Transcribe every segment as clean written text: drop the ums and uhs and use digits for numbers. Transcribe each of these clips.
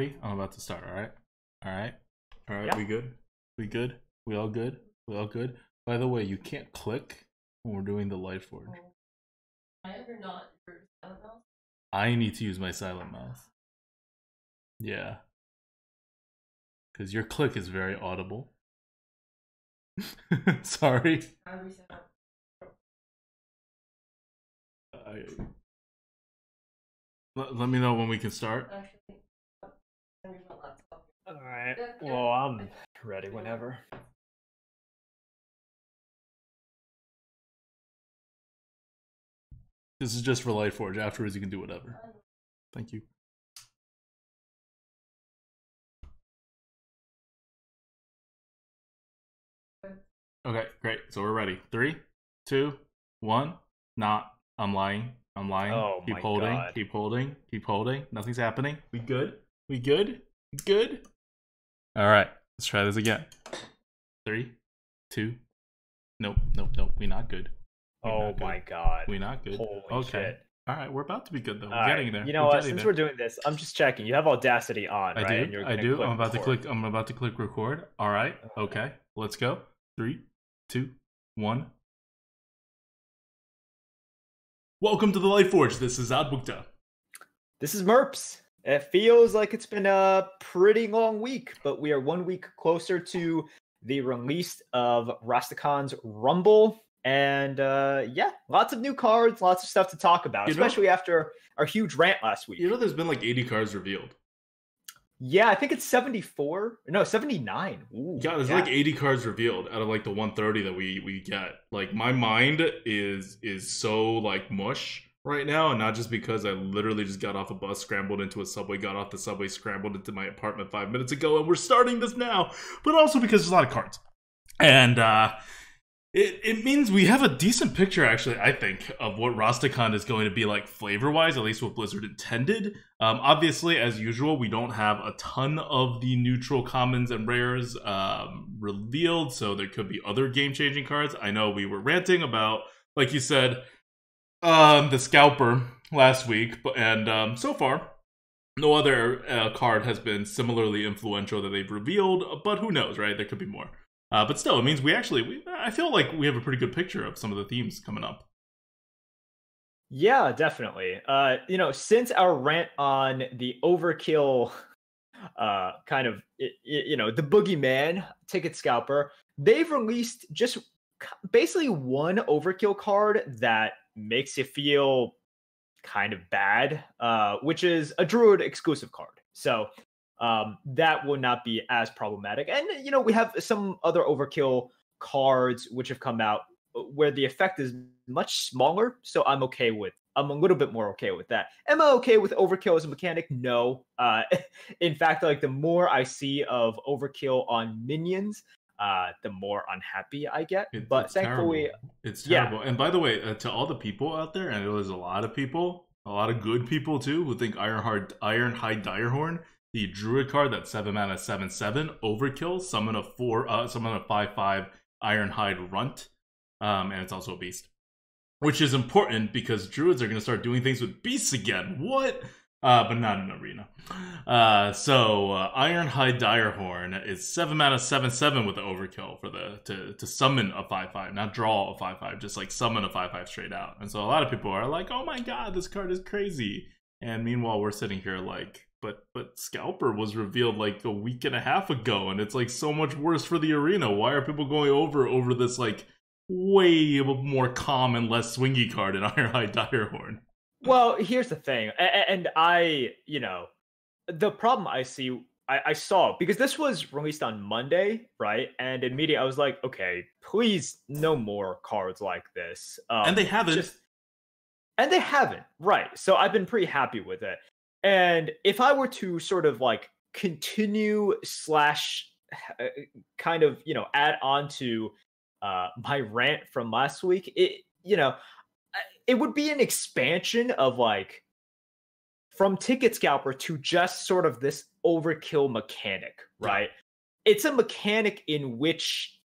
ready? I'm about to start. All right. All right. All right. Yeah. We good? We good? We all good? We all good? By the way, you can't click when we're doing the Lightforge. I ever not for silent mouse? I need to use my silent mouse. Yeah. Because your click is very audible. Sorry. I reset up. Let me know when we can start. Actually, I'm using my laptop. Alright, well, I'm ready whenever. This is just for Lightforge. Afterwards, you can do whatever. Thank you. Okay, great. So we're ready. 3, 2, 1. Not. I'm lying. I'm lying. Oh keep my holding. God. Keep holding. Keep holding. Nothing's happening. We good? We good? Good? All right. Let's try this again. 3, 2. Nope. Nope. Nope. We not good. Oh my God. We not good. Holy okay. shit. All right. We're about to be good though. We're All getting right. there. You know what? Since we're doing this, I'm just checking. You have Audacity on, I right? do. And you're I gonna do. click I'm about to record. click. I'm about to click record. All right. Okay. Let's go. 3, 2, 1. Welcome to the Lightforge. This is Adbukta. This is Merps. It feels like it's been a pretty long week, but we are 1 week closer to the release of Rastakon's Rumble. And yeah, lots of new cards, lots of stuff to talk about, especially after our huge rant last week. You know, there's been like 80 cards revealed. Yeah, I think it's 74. No, 79. Ooh, Yeah, there's like 80 cards revealed out of like the 130 that we get. Like my mind is so like mush right now, and not just because I literally just got off a bus, scrambled into a subway, got off the subway, scrambled into my apartment 5 minutes ago, and we're starting this now. But also because there's a lot of cards. And it means we have a decent picture, actually, I think, of what Rastakhan is going to be like flavor-wise, at least what Blizzard intended. Obviously, as usual, we don't have a ton of the neutral commons and rares revealed, so there could be other game-changing cards. I know we were ranting about, like you said, the Scalper last week, and so far, no other card has been similarly influential that they've revealed, but who knows, right? There could be more. But still, it means I feel like we have a pretty good picture of some of the themes coming up. Yeah, definitely. You know, since our rant on the Overkill, kind of, you know, the Boogeyman Ticket Scalper, they've released just basically one Overkill card that makes you feel kind of bad, which is a Druid exclusive card. So that will not be as problematic. And, you know, we have some other Overkill cards which have come out where the effect is much smaller. So I'm a little bit more okay with that. Am I okay with Overkill as a mechanic? No. In fact, like the more I see of Overkill on minions, the more unhappy I get. But It's thankfully, terrible. It's terrible. Yeah. And by the way, to all the people out there, and I know there's a lot of people, a lot of good people too, who think Ironhide Direhorn, the Druid card that's 7 mana 7/7 Overkill, summon a 5/5 Ironhide Runt, and it's also a beast, which is important because Druids are going to start doing things with beasts again. What? But not in Arena. So Ironhide Direhorn is 7 mana 7/7 with the Overkill for to summon a 5/5, not draw a 5/5, just like summon a 5/5 straight out. And so a lot of people are like, "Oh my god, this card is crazy." And meanwhile, we're sitting here like, but Scalper was revealed like a week and a half ago, and it's like so much worse for the Arena. Why are people going over this like way more calm and less swingy card in Ironhide Direhorn? Well, here's the thing, and I, you know, the problem I saw, because this was released on Monday, right? And in media, I was like, okay, please, no more cards like this. And they haven't. And they haven't, right? So I've been pretty happy with it. And if I were to sort of like continue / kind of, you know, add on to my rant from last week, it would be an expansion of like from Ticket Scalper to just sort of this Overkill mechanic, right? Yeah. It's a mechanic in which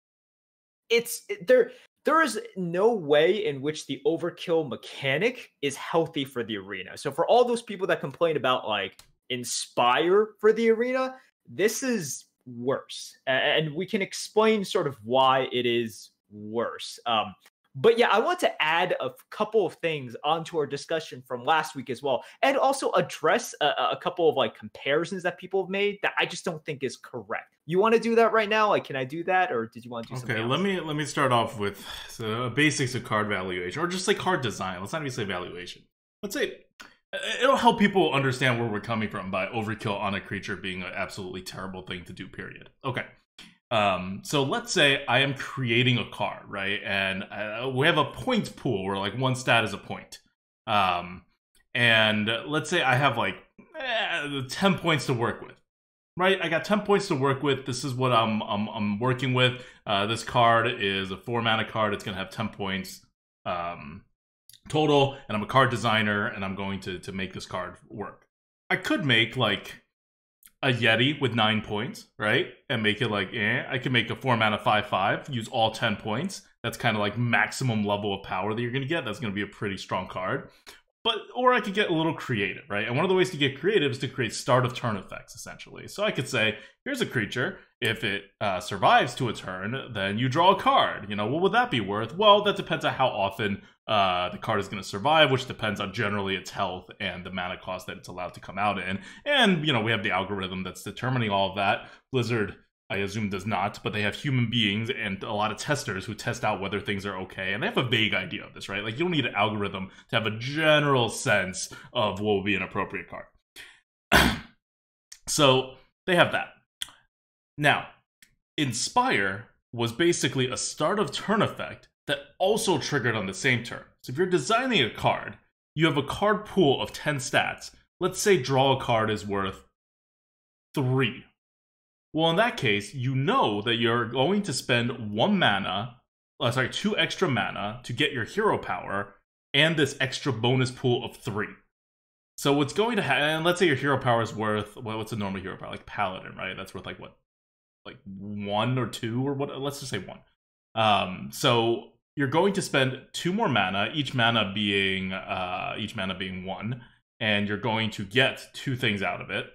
there is no way in which the Overkill mechanic is healthy for the Arena. So for all those people that complain about like Inspire for the arena, this is worse. And we can explain sort of why it is worse. But yeah, I want to add a couple of things onto our discussion from last week as well, and also address a couple of like comparisons that people have made that I just don't think is correct. You want to do that right now? Like, can I do that, or did you want to do something else? Let me start off with basics of card valuation, or just like card design. Let's not even say valuation. Let's say it'll help people understand where we're coming from by overkill on a creature being an absolutely terrible thing to do, period. Okay. So let's say I am creating a card, right? And we have a points pool where like one stat is a point. And let's say I have like 10 points to work with, right? I got 10 points to work with. This is what I'm working with. This card is a 4-mana card. It's going to have 10 points. Total, and I'm a card designer, and I'm going to make this card work. I could make like a Yeti with 9 points, right? And make it like, I could make a 4-mana 5/5, use all 10 points. That's kind of like maximum level of power that you're going to get. That's going to be a pretty strong card. Or I could get a little creative, right? And one of the ways to get creative is to create start of turn effects, essentially. So I could say, here's a creature. If it survives to a turn, then you draw a card. You know, what would that be worth? Well, that depends on how often the card is going to survive, which depends on generally its health and the mana cost that it's allowed to come out in. And, you know, we have the algorithm that's determining all of that. Blizzard, I assume, does not, but they have human beings and a lot of testers who test out whether things are okay, and they have a vague idea of this, right? Like, you don't need an algorithm to have a general sense of what would be an appropriate card. So, they have that. Now, Inspire was basically a start of turn effect that also triggered on the same turn. So if you're designing a card, you have a card pool of 10 stats. Let's say draw a card is worth 3. Well, in that case, you know that you're going to spend 2 extra mana to get your hero power and this extra bonus pool of 3. So what's going to happen, and let's say your hero power is worth, well, what's a normal hero power? Like Paladin, right? That's worth like what? Like 1 or 2 or what? Let's just say 1. So you're going to spend 2 more mana, each mana being 1, and you're going to get 2 things out of it.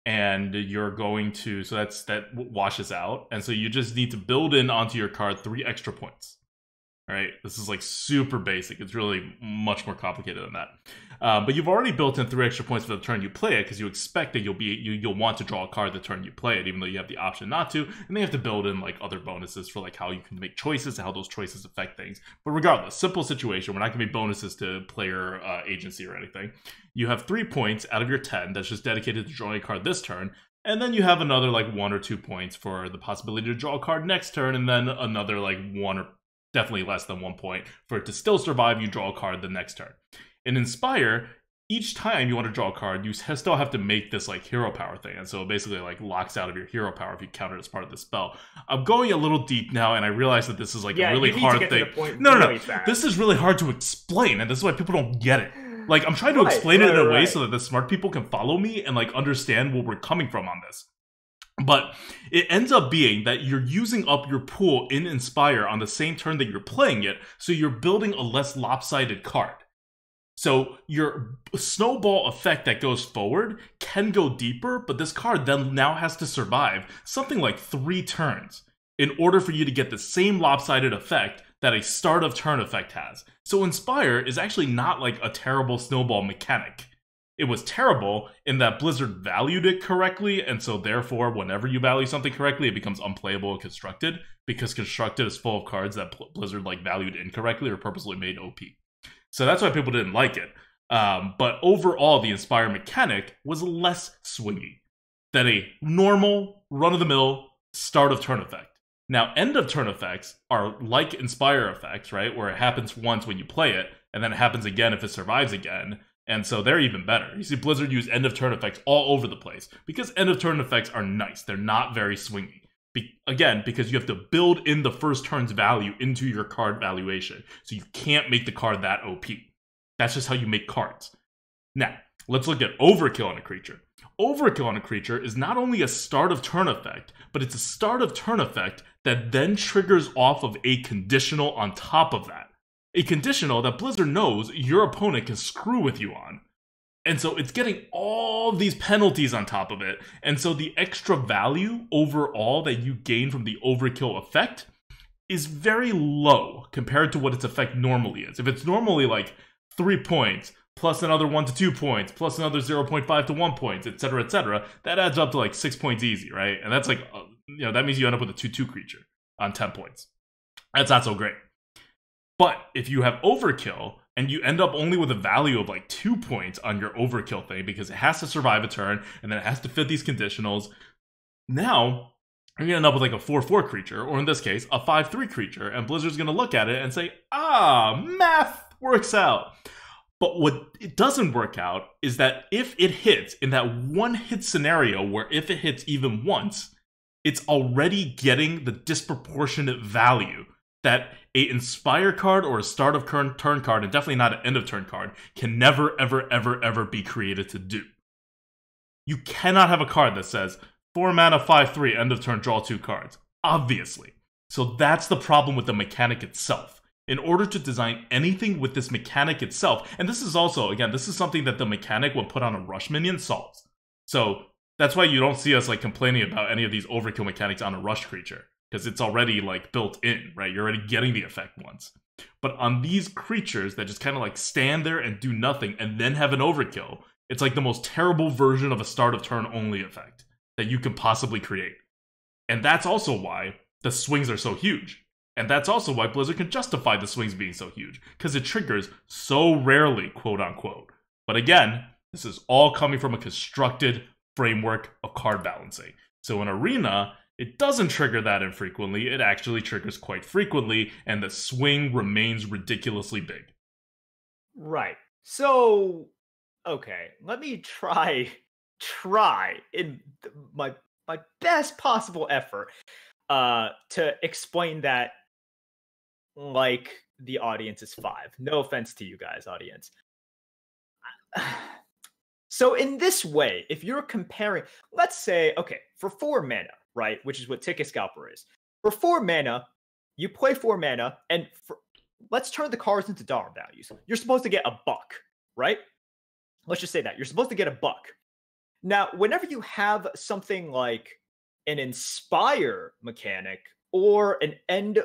And you're going to, so that washes out. And so you just need to build in onto your card 3 extra points. All right, this is like super basic. It's really much more complicated than that. But you've already built in 3 extra points for the turn you play it, because you expect that you'll want to draw a card the turn you play it, even though you have the option not to. And they have to build in like other bonuses for like how you can make choices and how those choices affect things. But regardless, simple situation. We're not going to be bonuses to player agency or anything. You have 3 points out of your 10 that's just dedicated to drawing a card this turn. And then you have another like 1 or 2 points for the possibility to draw a card next turn, and then another like 1 or definitely less than 1 point for it to still survive. You draw a card the next turn. In Inspire, each time you want to draw a card, you still have to make this like hero power thing, and so it basically like locks out of your hero power if you count it as part of the spell. I'm going a little deep now, and I realize that this is like a really hard thing. No. This is really hard to explain, and this is why people don't get it. Like, I'm trying to explain it in a way so that the smart people can follow me and like understand where we're coming from on this. But it ends up being that you're using up your pool in Inspire on the same turn that you're playing it, so you're building a less lopsided card. So your snowball effect that goes forward can go deeper, but this card then now has to survive something like 3 turns in order for you to get the same lopsided effect that a start of turn effect has. So Inspire is actually not like a terrible snowball mechanic. It was terrible in that Blizzard valued it correctly, and so therefore, whenever you value something correctly, it becomes unplayable in Constructed, because Constructed is full of cards that Blizzard like valued incorrectly or purposely made OP. So that's why people didn't like it. But overall, the Inspire mechanic was less swingy than a normal, run-of-the-mill start of turn effect. Now, end of turn effects are like Inspire effects, right? Where it happens once when you play it, and then it happens again if it survives again. And so they're even better. You see, Blizzard use end of turn effects all over the place, because end of turn effects are nice. They're not very swingy. Again, because you have to build in the first turn's value into your card valuation. So you can't make the card that OP. That's just how you make cards. Now, let's look at Overkill on a creature. Overkill on a creature is not only a start of turn effect, but it's a start of turn effect that then triggers off of a conditional on top of that. A conditional that Blizzard knows your opponent can screw with you on. And so it's getting all these penalties on top of it. And so the extra value overall that you gain from the overkill effect is very low compared to what its effect normally is. If it's normally like 3 points, plus another 1 to 2 points, plus another 0.5 to 1 points, etc., that adds up to like 6 points easy, right? And that's like, that means you end up with a 2/2 creature on 10 points. That's not so great. But if you have overkill, and you end up only with a value of like 2 points on your overkill thing, because it has to survive a turn, and then it has to fit these conditionals, now you're gonna end up with like a 4/4 creature, or in this case, a 5/3 creature, and Blizzard's gonna look at it and say, math works out. But what it doesn't work out is that if it hits in that one hit scenario where if it hits even once, it's already getting the disproportionate value that a Inspire card or a start of turn card, and definitely not an end of turn card, can never, ever, ever, ever be created to do. You cannot have a card that says 4 mana, 5/3, end of turn, draw 2 cards. Obviously. So that's the problem with the mechanic itself. In order to design anything with this mechanic itself, and this is also, again, this is something that the mechanic when put on a rush minion solves. So that's why you don't see us like complaining about any of these overkill mechanics on a rush creature, because it's already like built in, right? You're already getting the effect once. But on these creatures that just kind of like stand there and do nothing and then have an overkill, it's like the most terrible version of a start of turn only effect that you can possibly create. And that's also why the swings are so huge. And that's also why Blizzard can justify the swings being so huge, because it triggers so rarely, quote unquote. But again, this is all coming from a constructed framework of card balancing. So in Arena, it doesn't trigger that infrequently, it actually triggers quite frequently, and the swing remains ridiculously big. Right. So, okay, let me try in my best possible effort to explain that like the audience is 5. No offense to you guys, audience. So in this way, if you're comparing, let's say, okay, for 4 mana, right, which is what Ticket Scalper is. For 4 mana, you play 4 mana, and let's turn the cards into dollar values. You're supposed to get $1, right? Let's just say that. You're supposed to get $1. Now, whenever you have something like an Inspire mechanic, or an end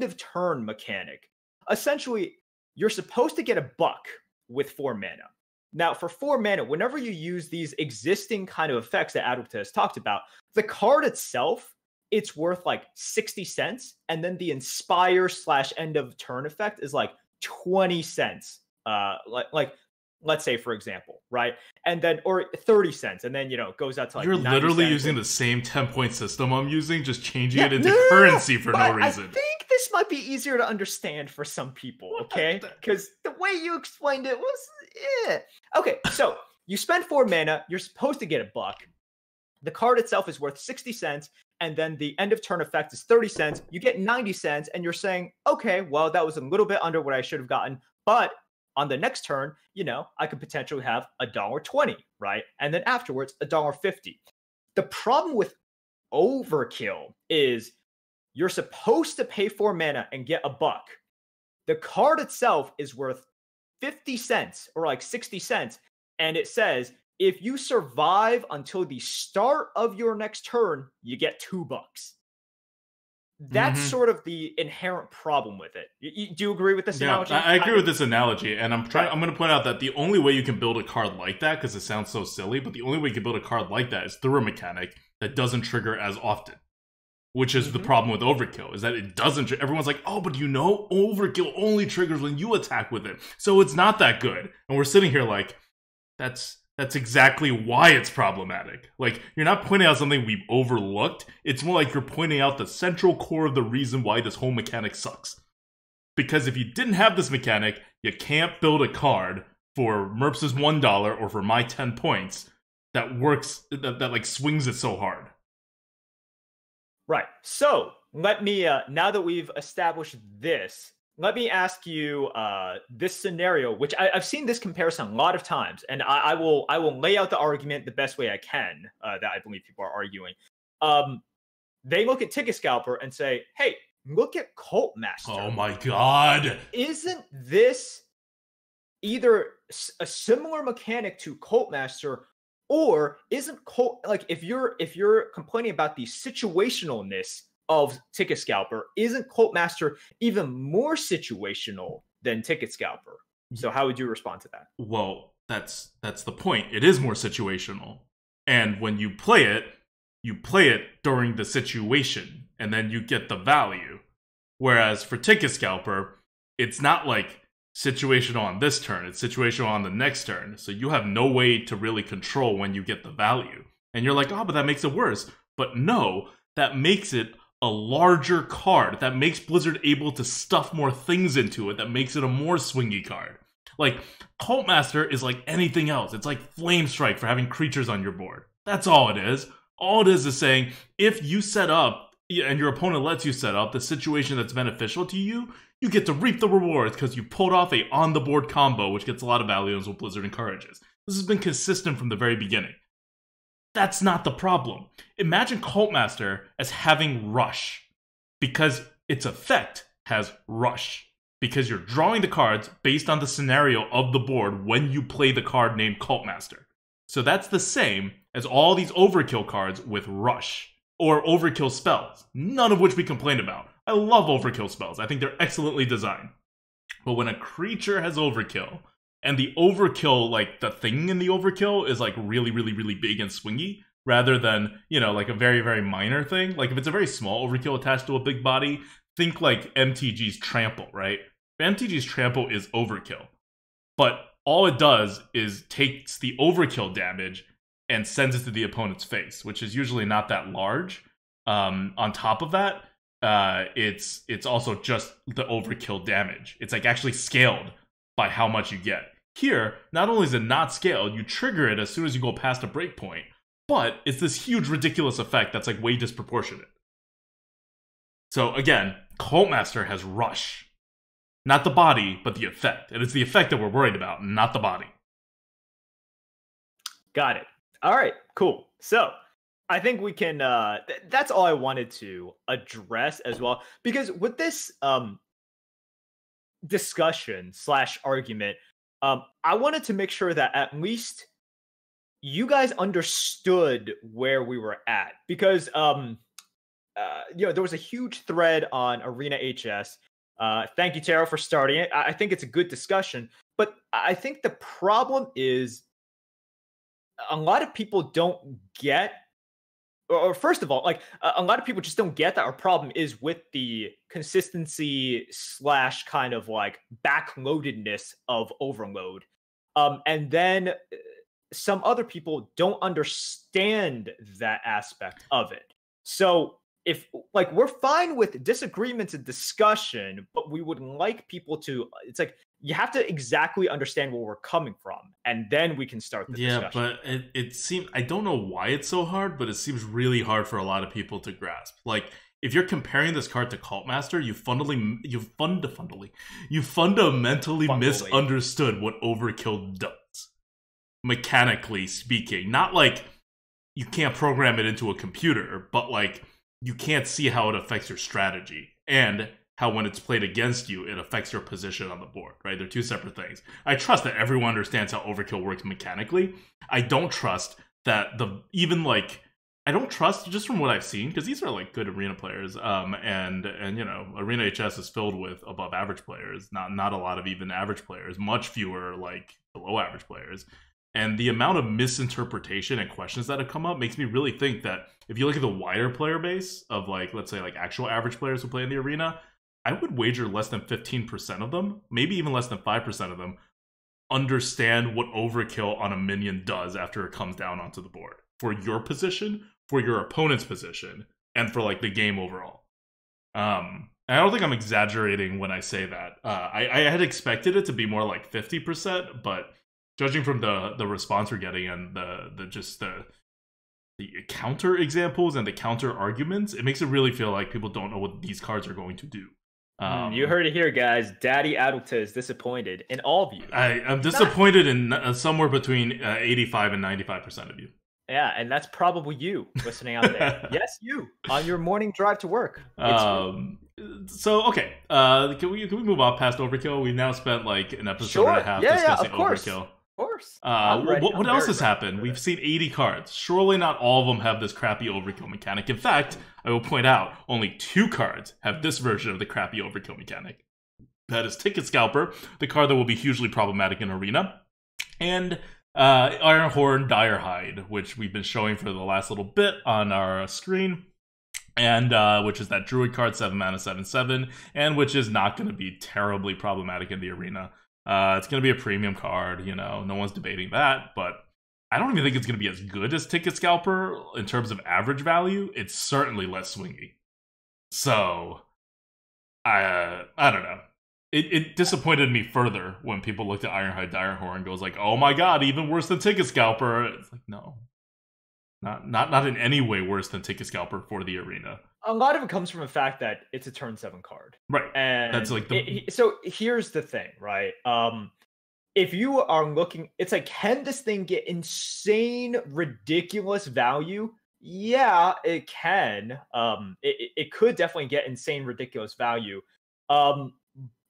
of turn mechanic, essentially you're supposed to get $1 with 4 mana. Now, for 4 mana, whenever you use these existing kind of effects that Adulta has talked about, the card itself, it's worth like 60 cents, and then the Inspire / end of turn effect is like 20 cents. Like let's say, for example, right? And then, or 30 cents, and then, it goes out to like You're 90 literally cents. using the same 10-point system I'm using, just changing it into currency for no reason. I think this might be easier to understand for some people, okay? Because the way you explained it was, Okay, so you spend 4 mana, you're supposed to get $1. The card itself is worth 60 cents, and then the end of turn effect is 30 cents. You get 90 cents, and you're saying, okay, well, that was a little bit under what I should have gotten, but on the next turn, I could potentially have $1.20, right? And then afterwards, $1.50. The problem with overkill is you're supposed to pay 4 mana and get $1. The card itself is worth 50 cents or like 60 cents. And it says, if you survive until the start of your next turn, you get $2. That's sort of the inherent problem with it. Do you agree with this analogy? I agree with this analogy, and I'm going to point out that the only way you can build a card like that, because it sounds so silly, but the only way you can build a card like that is through a mechanic that doesn't trigger as often. Which is the problem with Overkill, is that it doesn't. Everyone's like, oh, but Overkill only triggers when you attack with it, so it's not that good. And we're sitting here like, that's exactly why it's problematic. Like, you're not pointing out something we've overlooked. It's more like you're pointing out the central core of the reason why this whole mechanic sucks. Because if you didn't have this mechanic, you can't build a card for Merps's $1 or for my 10 points that works, that like swings it so hard. Right. So let me, now that we've established this, let me ask you this scenario, which I've seen this comparison a lot of times, and I will lay out the argument the best way I can that I believe people are arguing. They look at Ticket Scalper and say, hey, look at Cult Master. Oh my god. Isn't this either a similar mechanic to Cult Master, or isn't Cult like if you're complaining about the situationalness of Ticket Scalper, isn't Cult Master even more situational than Ticket Scalper? So how would you respond to that? Well, that's the point. It is more situational. And when you play it during the situation, and then you get the value. Whereas for Ticket Scalper, it's not like situational on this turn, it's situational on the next turn. So you have no way to really control when you get the value. And you're like, oh, but that makes it worse. But no, that makes it a larger card. That makes Blizzard able to stuff more things into it. That makes it a more swingy card. Like, Cult Master is like anything else. It's like Flame Strike for having creatures on your board. That's all it is. All it is saying, if you set up, and your opponent lets you set up the situation that's beneficial to you, you get to reap the rewards because you pulled off a on-the-board combo, which gets a lot of value and is what Blizzard encourages. This has been consistent from the very beginning. That's not the problem. Imagine Cult Master as having Rush, because its effect has Rush. Because you're drawing the cards based on the scenario of the board when you play the card named Cult Master. So that's the same as all these Overkill cards with Rush. Or Overkill spells, none of which we complain about. I love Overkill spells. I think they're excellently designed. But when a creature has Overkill, and the Overkill, like, the thing in the Overkill is, like, really, really, really big and swingy, rather than, you know, like, a very, very minor thing. Like, if it's a very small Overkill attached to a big body, think, like, MTG's Trample, right? MTG's Trample is Overkill. But all it does is takes the Overkill damage and sends it to the opponent's face, which is usually not that large. On top of that, it's also just the Overkill damage. It's like actually scaled by how much you get. Here, not only is it not scaled, you trigger it as soon as you go past a breakpoint, but it's this huge, ridiculous effect that's like way disproportionate. So again, Cult Master has Rush. Not the body, but the effect. And it's the effect that we're worried about, not the body. Got it. All right, cool. So I think we can, that's all I wanted to address as well. Because with this discussion / argument, I wanted to make sure that at least you guys understood where we were at. Because, there was a huge thread on Arena HS. Thank you, Taro, for starting it. I think it's a good discussion. But I think the problem is, a lot of people don't get, or first of all, like a lot of people just don't get that our problem is with the consistency / kind of like backloadedness of Overload. And then some other people don't understand that aspect of it. So if like we're fine with disagreements and discussion, but we would like people to, it's like, you have to exactly understand where we're coming from, and then we can start the discussion. Yeah, but it seems, I don't know why it's so hard, but it seems really hard for a lot of people to grasp. Like, if you're comparing this card to Cult Master, you fundamentally misunderstood what Overkill does, mechanically speaking. Not like you can't program it into a computer, but like you can't see how it affects your strategy, and how when it's played against you, it affects your position on the board, right? They're two separate things. I trust that everyone understands how Overkill works mechanically. I don't trust that I don't trust, just from what I've seen, because these are like good Arena players, and you know, Arena HS is filled with above average players, not a lot of even average players, much fewer like below average players. And the amount of misinterpretation and questions that have come up makes me really think that if you look at the wider player base of like, let's say like actual average players who play in the arena, I would wager less than 15% of them, maybe even less than 5% of them, understand what Overkill on a minion does after it comes down onto the board. For your position, for your opponent's position, and for like the game overall. And I don't think I'm exaggerating when I say that. I had expected it to be more like 50%, but judging from the response we're getting and the counter examples and the counter arguments, it makes it really feel like people don't know what these cards are going to do. You heard it here, guys. Daddy Adulta is disappointed in all of you. I'm disappointed in somewhere between 85 and 95% of you. Yeah, and that's probably you listening out there. Yes, you on your morning drive to work. So okay, can we move on past Overkill? We've now spent like an episode Sure. and a half Yeah, discussing of course. Overkill. Of course. I'm ready. What I'm else very has ready happened? for We've this. seen 80 cards. Surely not all of them have this crappy Overkill mechanic. In fact, I will point out only 2 cards have this version of the crappy Overkill mechanic. That is Ticket Scalper, the card that will be hugely problematic in Arena, and Ironhorn Direhide, which we've been showing for the last little bit on our screen. And which is that Druid card, 7 mana, 7/7, and which is not going to be terribly problematic in the Arena. It's going to be a premium card, you know, no one's debating that, but I don't even think it's going to be as good as Ticket Scalper in terms of average value. It's certainly less swingy. So, I don't know. It disappointed me further when people looked at Ironhide Direhorn and goes like, oh my god, even worse than Ticket Scalper. It's like, no. Not in any way worse than Ticket Scalper for the Arena. A lot of it comes from the fact that it's a turn 7 card. Right. And that's like so here's the thing, right? If you are looking, it's like, can this thing get insane, ridiculous value? Yeah, it can. It could definitely get insane, ridiculous value.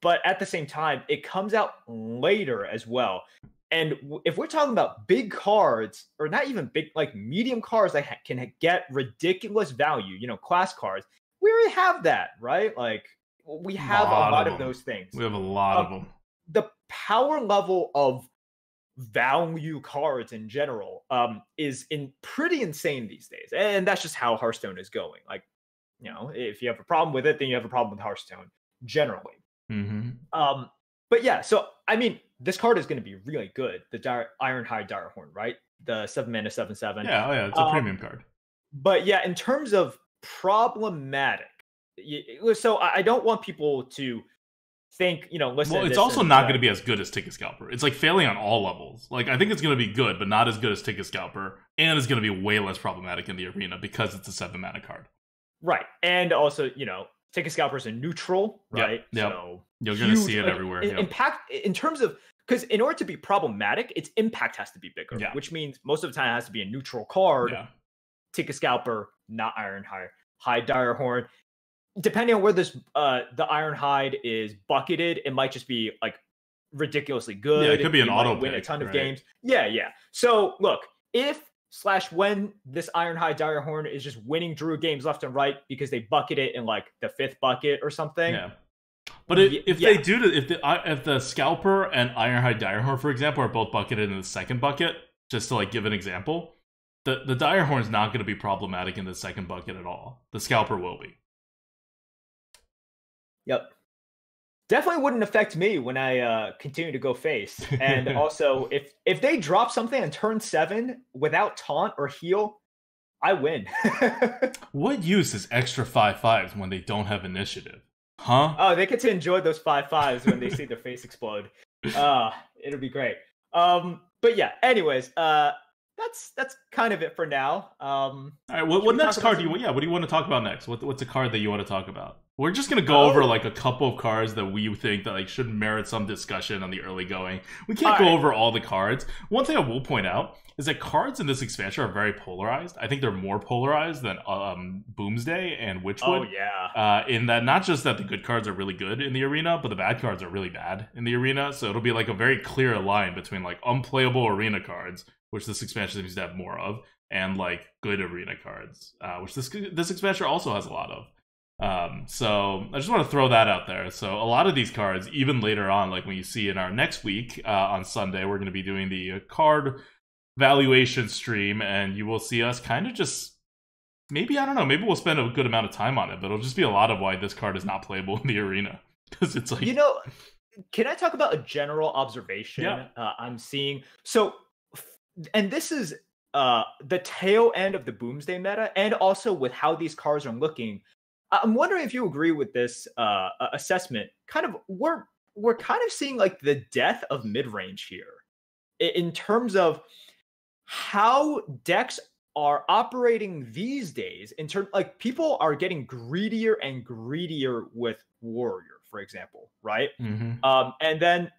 But at the same time, it comes out later as well. And if we're talking about big cards, or not even big, like medium cards that can get ridiculous value, you know, class cards, we already have that, right? Like, we have a lot of those things. We have a lot of them. The power level of value cards in general is pretty insane these days. And that's just how Hearthstone is going. Like, you know, if you have a problem with it, then you have a problem with Hearthstone generally. Mm-hmm. But yeah, so I mean, this card is going to be really good. The Ironhide Direhorn, right? The 7 mana 7/7. Yeah, it's a premium card. But yeah, in terms of problematic, so I don't want people to think, you know, listen. Well, it's also not going to be as good as Ticket Scalper. It's like failing on all levels. Like, I think it's going to be good, but not as good as Ticket Scalper, and it's going to be way less problematic in the Arena because it's a 7 mana card. Right, and also, you know, Ticket Scalper is a neutral, right? Yep. So you're going to see it everywhere. Impact in terms of, because in order to be problematic, its impact has to be bigger, which means most of the time it has to be a neutral card. Ticket Scalper, not Ironhide Direhorn. Depending on where this the Ironhide is bucketed, it might just be like ridiculously good. Yeah, it could be an auto win pick, a ton of games. Yeah. So look, when this Ironhide Direhorn is just winning Druid games left and right because they bucket it in like the 5th bucket or something. Yeah. But if the Scalper and Ironhide Direhorn, for example, are both bucketed in the 2nd bucket, just to like give an example, the Direhorn's not going to be problematic in the 2nd bucket at all. The Scalper will be. Yep. Definitely wouldn't affect me when I continue to go face. And also, if they drop something on turn 7 without taunt or heal, I win. What use is extra 5/5s when they don't have initiative? Huh? Oh, they get to enjoy those 5/5s when they see their face explode. It'll be great. But yeah, anyways, that's kind of it for now. All right, what next card do you? What do you want to talk about next? What's a card that you want to talk about? We're just gonna go over like a couple of cards that we think that like should merit some discussion on the early going. We can't go over all the cards. One thing I will point out is that cards in this expansion are very polarized. I think they're more polarized than Boomsday and Witchwood. Oh yeah. In that, not just that the good cards are really good in the Arena, but the bad cards are really bad in the Arena. So it'll be like a very clear line between like unplayable Arena cards, which this expansion seems to have more of, and like good Arena cards, which this expansion also has a lot of. So I just want to throw that out there. So a lot of these cards, even later on, like when you see in our next week on Sunday, we're going to be doing the card valuation stream, and you will see us kind of just maybe, I don't know, maybe we'll spend a good amount of time on it, but it'll just be a lot of why this card is not playable in the Arena, because it's like, you know, can I talk about a general observation I'm seeing? So, and this is the tail end of the Boomsday meta, and also with how these cards are looking. I'm wondering if you agree with this assessment. Kind of, we're kind of seeing like the death of midrange here, in terms of how decks are operating these days. In terms, like, people are getting greedier and greedier with Warrior, for example, right? Mm-hmm. And then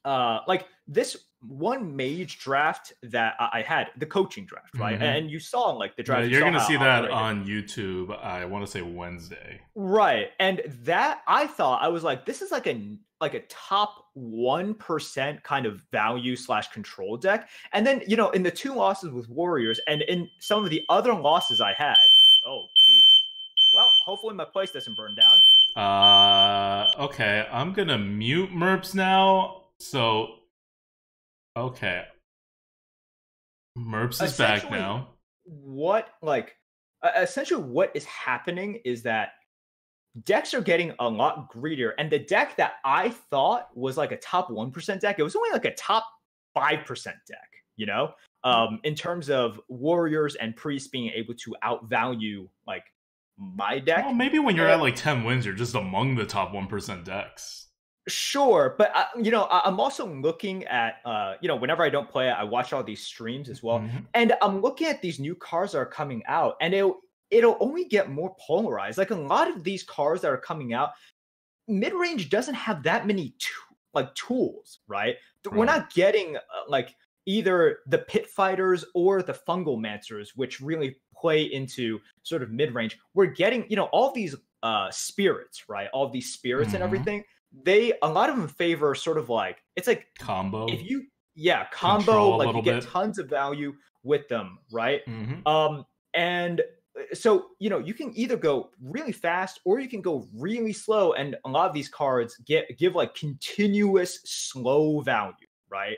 like this one mage draft that I had, the coaching draft, right? And you saw like the draft. You're gonna see that operated on YouTube. I want to say Wednesday. Right. And that I thought, I was like, this is like a top 1% kind of value / control deck. And then, in the 2 losses with Warriors and in some of the other losses I had, oh geez. Well, hopefully my place doesn't burn down. Okay, I'm gonna mute Merps now. So okay. Merps is back now. Essentially what is happening is that decks are getting a lot greedier, and the deck that I thought was like a top 1% deck, it was only like a top 5% deck, in terms of warriors and priests being able to outvalue like my deck. Well, maybe when you're at like 10 wins, you're just among the top 1% decks. Sure, but I'm also looking at whenever I don't play it, I watch all these streams as well, and I'm looking at these new cards that are coming out, and it'll only get more polarized. Like a lot of these cards that are coming out, mid-range doesn't have that many tools, right? We're not getting like either the pit fighters or the fungal mancers, which really play into sort of mid-range. We're getting all these spirits, right? All these spirits and everything. A lot of them favor sort of like, it's like combo. Combo, like you get tons of value with them, right? And so you can either go really fast or you can go really slow, and a lot of these cards give like continuous slow value, right?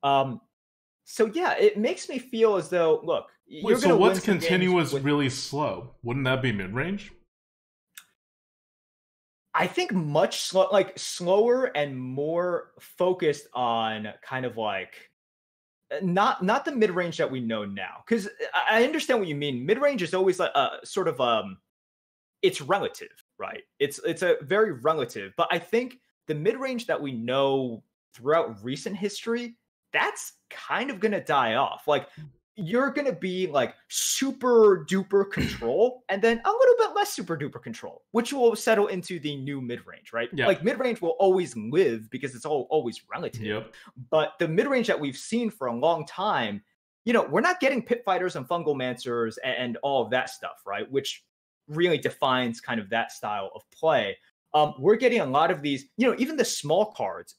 So yeah, it makes me feel as though, look, wait, so what's continuous really slow? Wouldn't that be mid-range? I think much slower and more focused on kind of like not the mid-range that we know now, because I understand what you mean. Mid-range is always like sort of it's relative, right? It's a very relative, but I think the mid-range that we know throughout recent history, that's kind of gonna die off. Like you're gonna be like super duper control, and then a little bit less super duper control, which will settle into the new mid-range, right? Yeah. Like mid-range will always live because it's always relative. Yep. But the mid-range that we've seen for a long time, we're not getting pit fighters and fungal mancers and all of that stuff, right? Which really defines kind of that style of play. We're getting a lot of these, even the small cards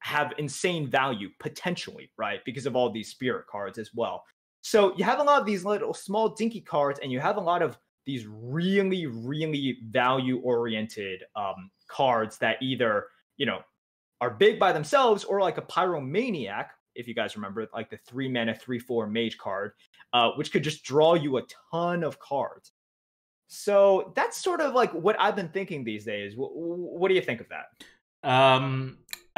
have insane value potentially, right? Because of all these spirit cards as well. So you have a lot of these little small dinky cards, and you have a lot of these really, really value-oriented cards that either, are big by themselves, or like a Pyromaniac, if you guys remember, like the 3-mana 3/4 Mage card, which could just draw you a ton of cards. So that's sort of like what I've been thinking these days. What do you think of that?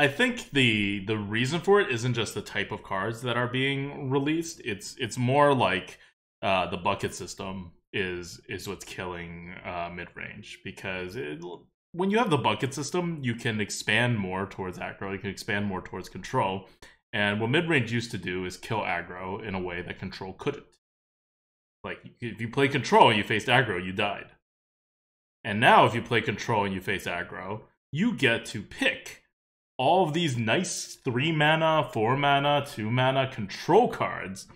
I think the reason for it isn't just the type of cards that are being released. It's more like the bucket system is what's killing mid-range, because when you have the bucket system, you can expand more towards aggro, you can expand more towards control, and what mid-range used to do is kill aggro in a way that control couldn't. Like if you play control and you faced aggro, you died. And now if you play control and you face aggro, you get to pick all of these nice 3-mana, 4-mana, 2-mana control cards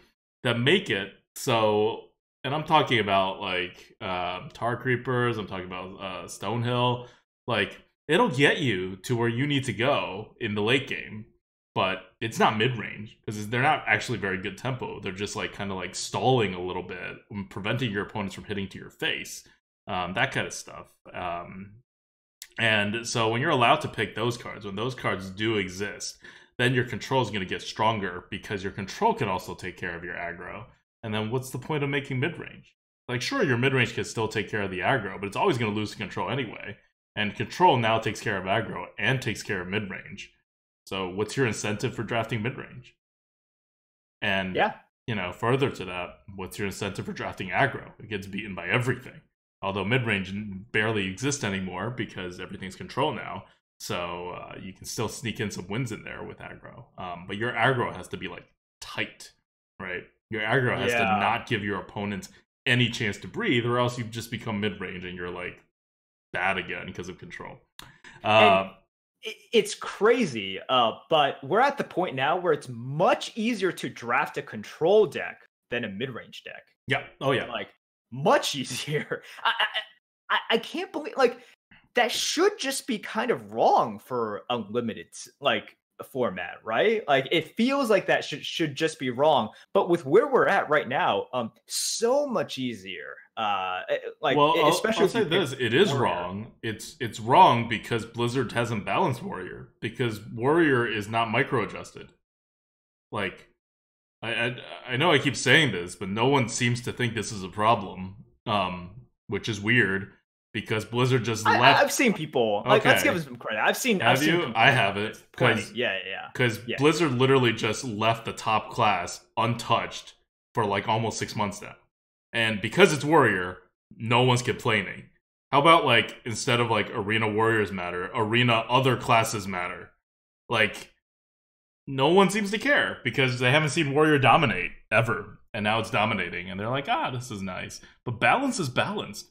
that make it so, and I'm talking about like Tar Creepers, I'm talking about Stonehill, like it'll get you to where you need to go in the late game, but it's not mid-range, because they're not actually very good tempo. They're just like kind of like stalling a little bit, preventing your opponents from hitting to your face, that kind of stuff. And so when you're allowed to pick those cards, when those cards do exist, then your control is going to get stronger, because your control can also take care of your aggro. And then what's the point of making mid-range? Like, sure, your mid-range can still take care of the aggro, but it's always going to lose to control anyway. And control now takes care of aggro and takes care of mid-range. So what's your incentive for drafting mid-range? And, further to that, what's your incentive for drafting aggro? It gets beaten by everything. Although mid-range barely exists anymore because everything's control now. So you can still sneak in some wins in there with aggro. But your aggro has to be like tight, right? Your aggro has to not give your opponents any chance to breathe, or else you just become mid-range and you're like bad again because of control. it's crazy. But we're at the point now where it's much easier to draft a control deck than a mid-range deck. Yeah. Oh yeah. Like much easier. I can't believe like that should just be kind of wrong for unlimited like format, right? Like it feels like that should just be wrong. But with where we're at right now, so much easier. Like well, especially I'll say this: it is wrong. It's wrong because Blizzard hasn't balanced Warrior because Warrior is not micro adjusted. Like, I know I keep saying this, but no one seems to think this is a problem. Which is weird because Blizzard just left. I've seen people. Like, let's give them some credit. I've seen. Have you? I haven't. Yeah. Because Blizzard literally just left the top class untouched for like almost 6 months now. And because it's Warrior, no one's complaining. How about, like, instead of, like, Arena Warriors matter, Arena other classes matter? Like, no one seems to care because they haven't seen Warrior dominate ever. And now it's dominating. And they're like, this is nice. But balance is balanced.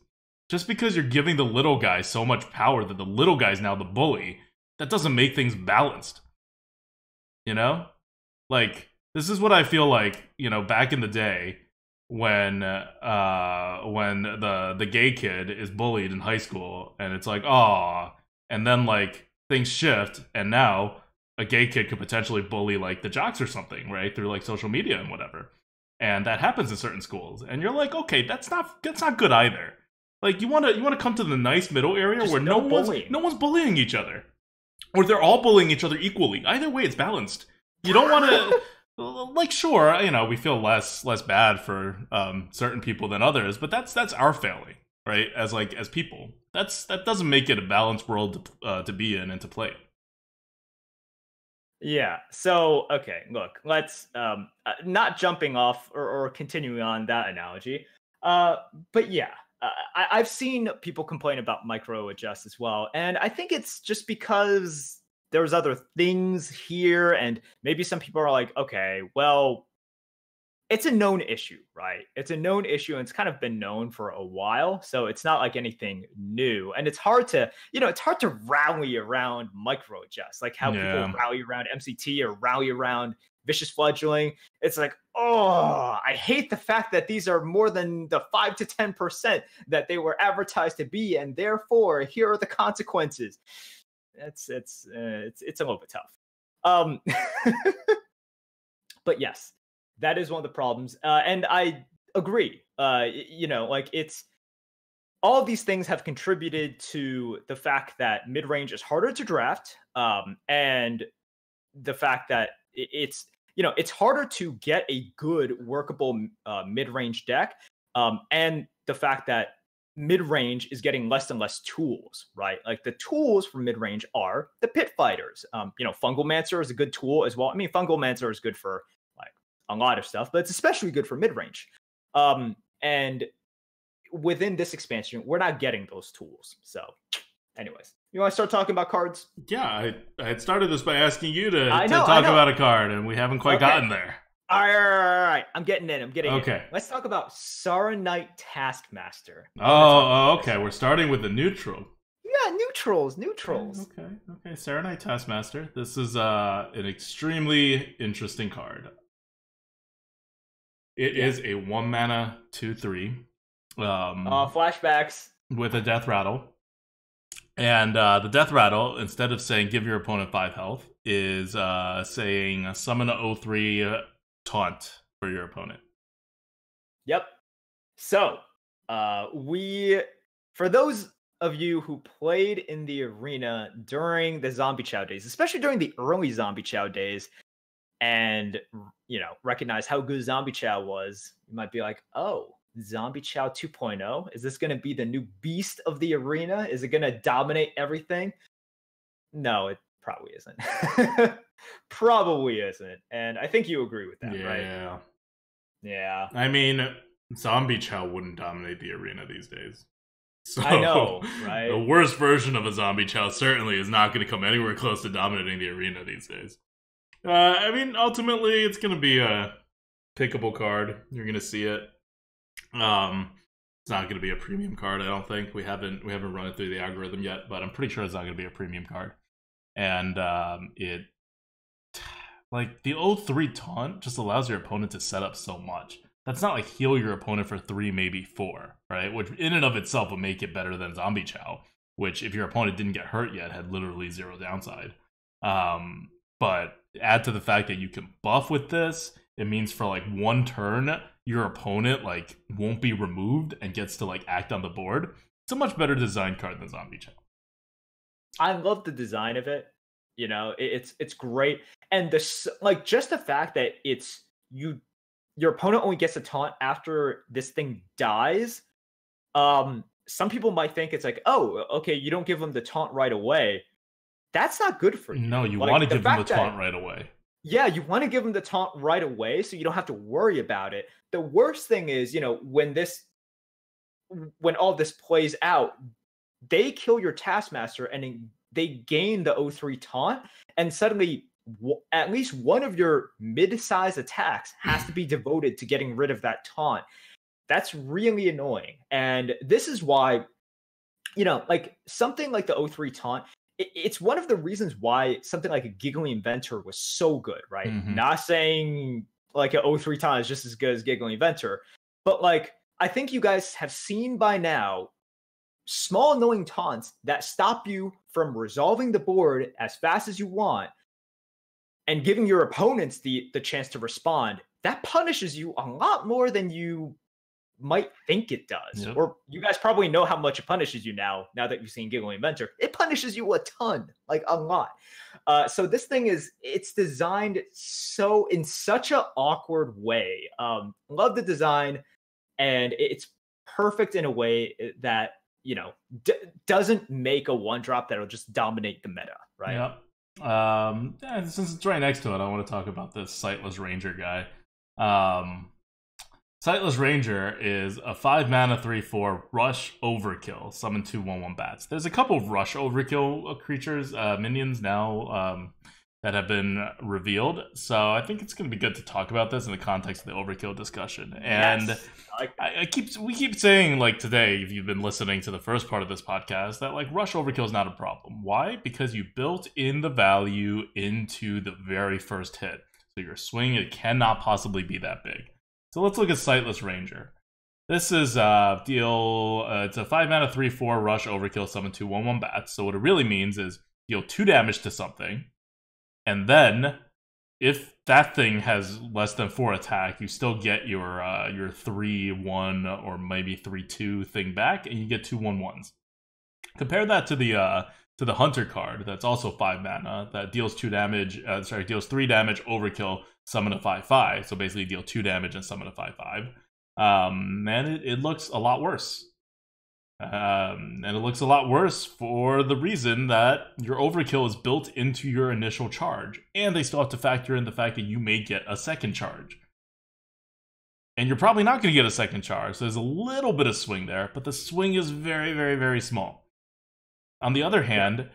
Just because you're giving the little guy so much power that the little guy's now the bully, that doesn't make things balanced. You know? Like, this is what I feel like, back in the day, when the gay kid is bullied in high school and it's like, and then like things shift and now a gay kid could potentially bully like the jocks or something, right, through like social media and whatever, and that happens in certain schools and you're like, okay, that's not good either. Like you want to come to the nice middle area just where no one's bullying each other, or they're all bullying each other equally. Either way, it's balanced. You don't want to like, sure, we feel less bad for certain people than others, but that's our failing, right? As people, that doesn't make it a balanced world to be in and to play. Yeah. So okay, look, let's not jumping off or continuing on that analogy, but yeah, I've seen people complain about micro adjust as well, and I think it's just because there's other things here, and maybe some people are like, okay, well, it's a known issue, right? It's a known issue, and it's kind of been known for a while, so it's not like anything new. And it's hard to, rally around micro adjust, like how people rally around MCT or rally around vicious fledgling. It's like, I hate the fact that these are more than the 5 to 10% that they were advertised to be, and therefore here are the consequences. It's a little bit tough. But yes, that is one of the problems. And I agree. Like it's all of these things have contributed to the fact that mid-range is harder to draft. And the fact that it's harder to get a good workable mid-range deck. And the fact that mid-range is getting less and less tools, right? Like the tools for mid-range are the pit fighters. Fungalmancer is a good tool as well. I mean, Fungalmancer is good for like a lot of stuff, but it's especially good for mid-range. And within this expansion, we're not getting those tools. So anyways, you want to start talking about cards? Yeah, I had started this by asking you to talk about a card, and we haven't quite gotten there. All right. I'm getting in. Okay. In. Let's talk about Saronite Taskmaster. Okay. We're starting with the neutral. Yeah, neutrals. Okay. Saronite Taskmaster. This is an extremely interesting card. It is a 1-mana 2/3. Flashbacks. With a death rattle. And the death rattle, instead of saying give your opponent 5 health, is saying summon a 0/3 taunt for your opponent. Yep. So, for those of you who played in the arena during the Zombie Chow days, especially during the early Zombie Chow days, and recognize how good Zombie Chow was, you might be like, oh, Zombie Chow 2.0? Is this going to be the new beast of the arena? Is it going to dominate everything? No, it probably isn't. Probably isn't. And I think you agree with that, right? Yeah. I mean, Zombie Chow wouldn't dominate the arena these days. So, I know, right? The worst version of a Zombie Chow certainly is not going to come anywhere close to dominating the arena these days. I mean, ultimately, it's going to be a pickable card. You're going to see it. It's not going to be a premium card, I don't think. We haven't run it through the algorithm yet, but I'm pretty sure it's not going to be a premium card. and it like the O3 taunt just allows your opponent to set up so much. That's not like heal your opponent for 3, maybe 4, right? Which in and of itself would make it better than Zombie Chow, which if your opponent didn't get hurt yet had literally 0 downside. But add to the fact that you can buff with this, it means for like 1 turn, your opponent like won't be removed and gets to like act on the board. It's a much better design card than Zombie Chow. I love the design of it. You know, it's great, and this like just the fact that it's your opponent only gets a taunt after this thing dies. Some people might think it's like, oh, okay, you don't give them the taunt right away. That's not good for you. No, you like, want to give them the taunt right away. Yeah, you want to give them the taunt right away so you don't have to worry about it. The worst thing is, you know, when all this plays out, they kill your Taskmaster and they gain the O3 taunt, and suddenly at least one of your mid-size attacks has to be devoted to getting rid of that taunt. That's really annoying. And this is why, you know, like something like the O3 taunt, it's one of the reasons why something like a Giggling Inventor was so good, right? Mm-hmm. Not saying like an O3 taunt is just as good as Giggling Inventor, but like I think you guys have seen by now small annoying taunts that stop you from resolving the board as fast as you want and giving your opponents the chance to respond. That punishes you a lot more than you might think it does. Yep. Or you guys probably know how much it punishes you now that you've seen Giggling Inventor. It punishes you a ton, like a lot. So this thing it's designed so in such an awkward way. Love the design, and it's perfect in a way that, you know, doesn't make a 1-drop that'll just dominate the meta, right? Yeah. Since it's right next to it, I want to talk about this Sightless Ranger guy. Sightless Ranger is a 5-mana 3/4 Rush Overkill, summon 2 1/1 bats. There's a couple of Rush Overkill creatures, minions now that have been revealed, so I think it's going to be good to talk about this in the context of the Overkill discussion. And yes, we keep saying, like today, if you've been listening to the first part of this podcast, that like Rush Overkill is not a problem. Why? Because you built in the value into the very first hit, so your swing it cannot possibly be that big. So let's look at Sightless Ranger. This is it's a 5-mana 3/4 Rush Overkill, summon 2 1/1 bats. So what it really means is deal 2 damage to something, and then if that thing has less than 4 attack, you still get your 3/1 or maybe 3/2 thing back, and you get 2 1/1s. Compare that to the Hunter card that's also 5 mana that deals 2 damage. Deals 3 damage Overkill, summon a 5/5. So basically deal 2 damage and summon a 5/5. And it looks a lot worse. And it looks a lot worse for the reason that your Overkill is built into your initial charge, and they still have to factor in the fact that you may get a second charge. And you're probably not going to get a second charge, so there's a little bit of swing there, but the swing is very, very, very small. On the other hand,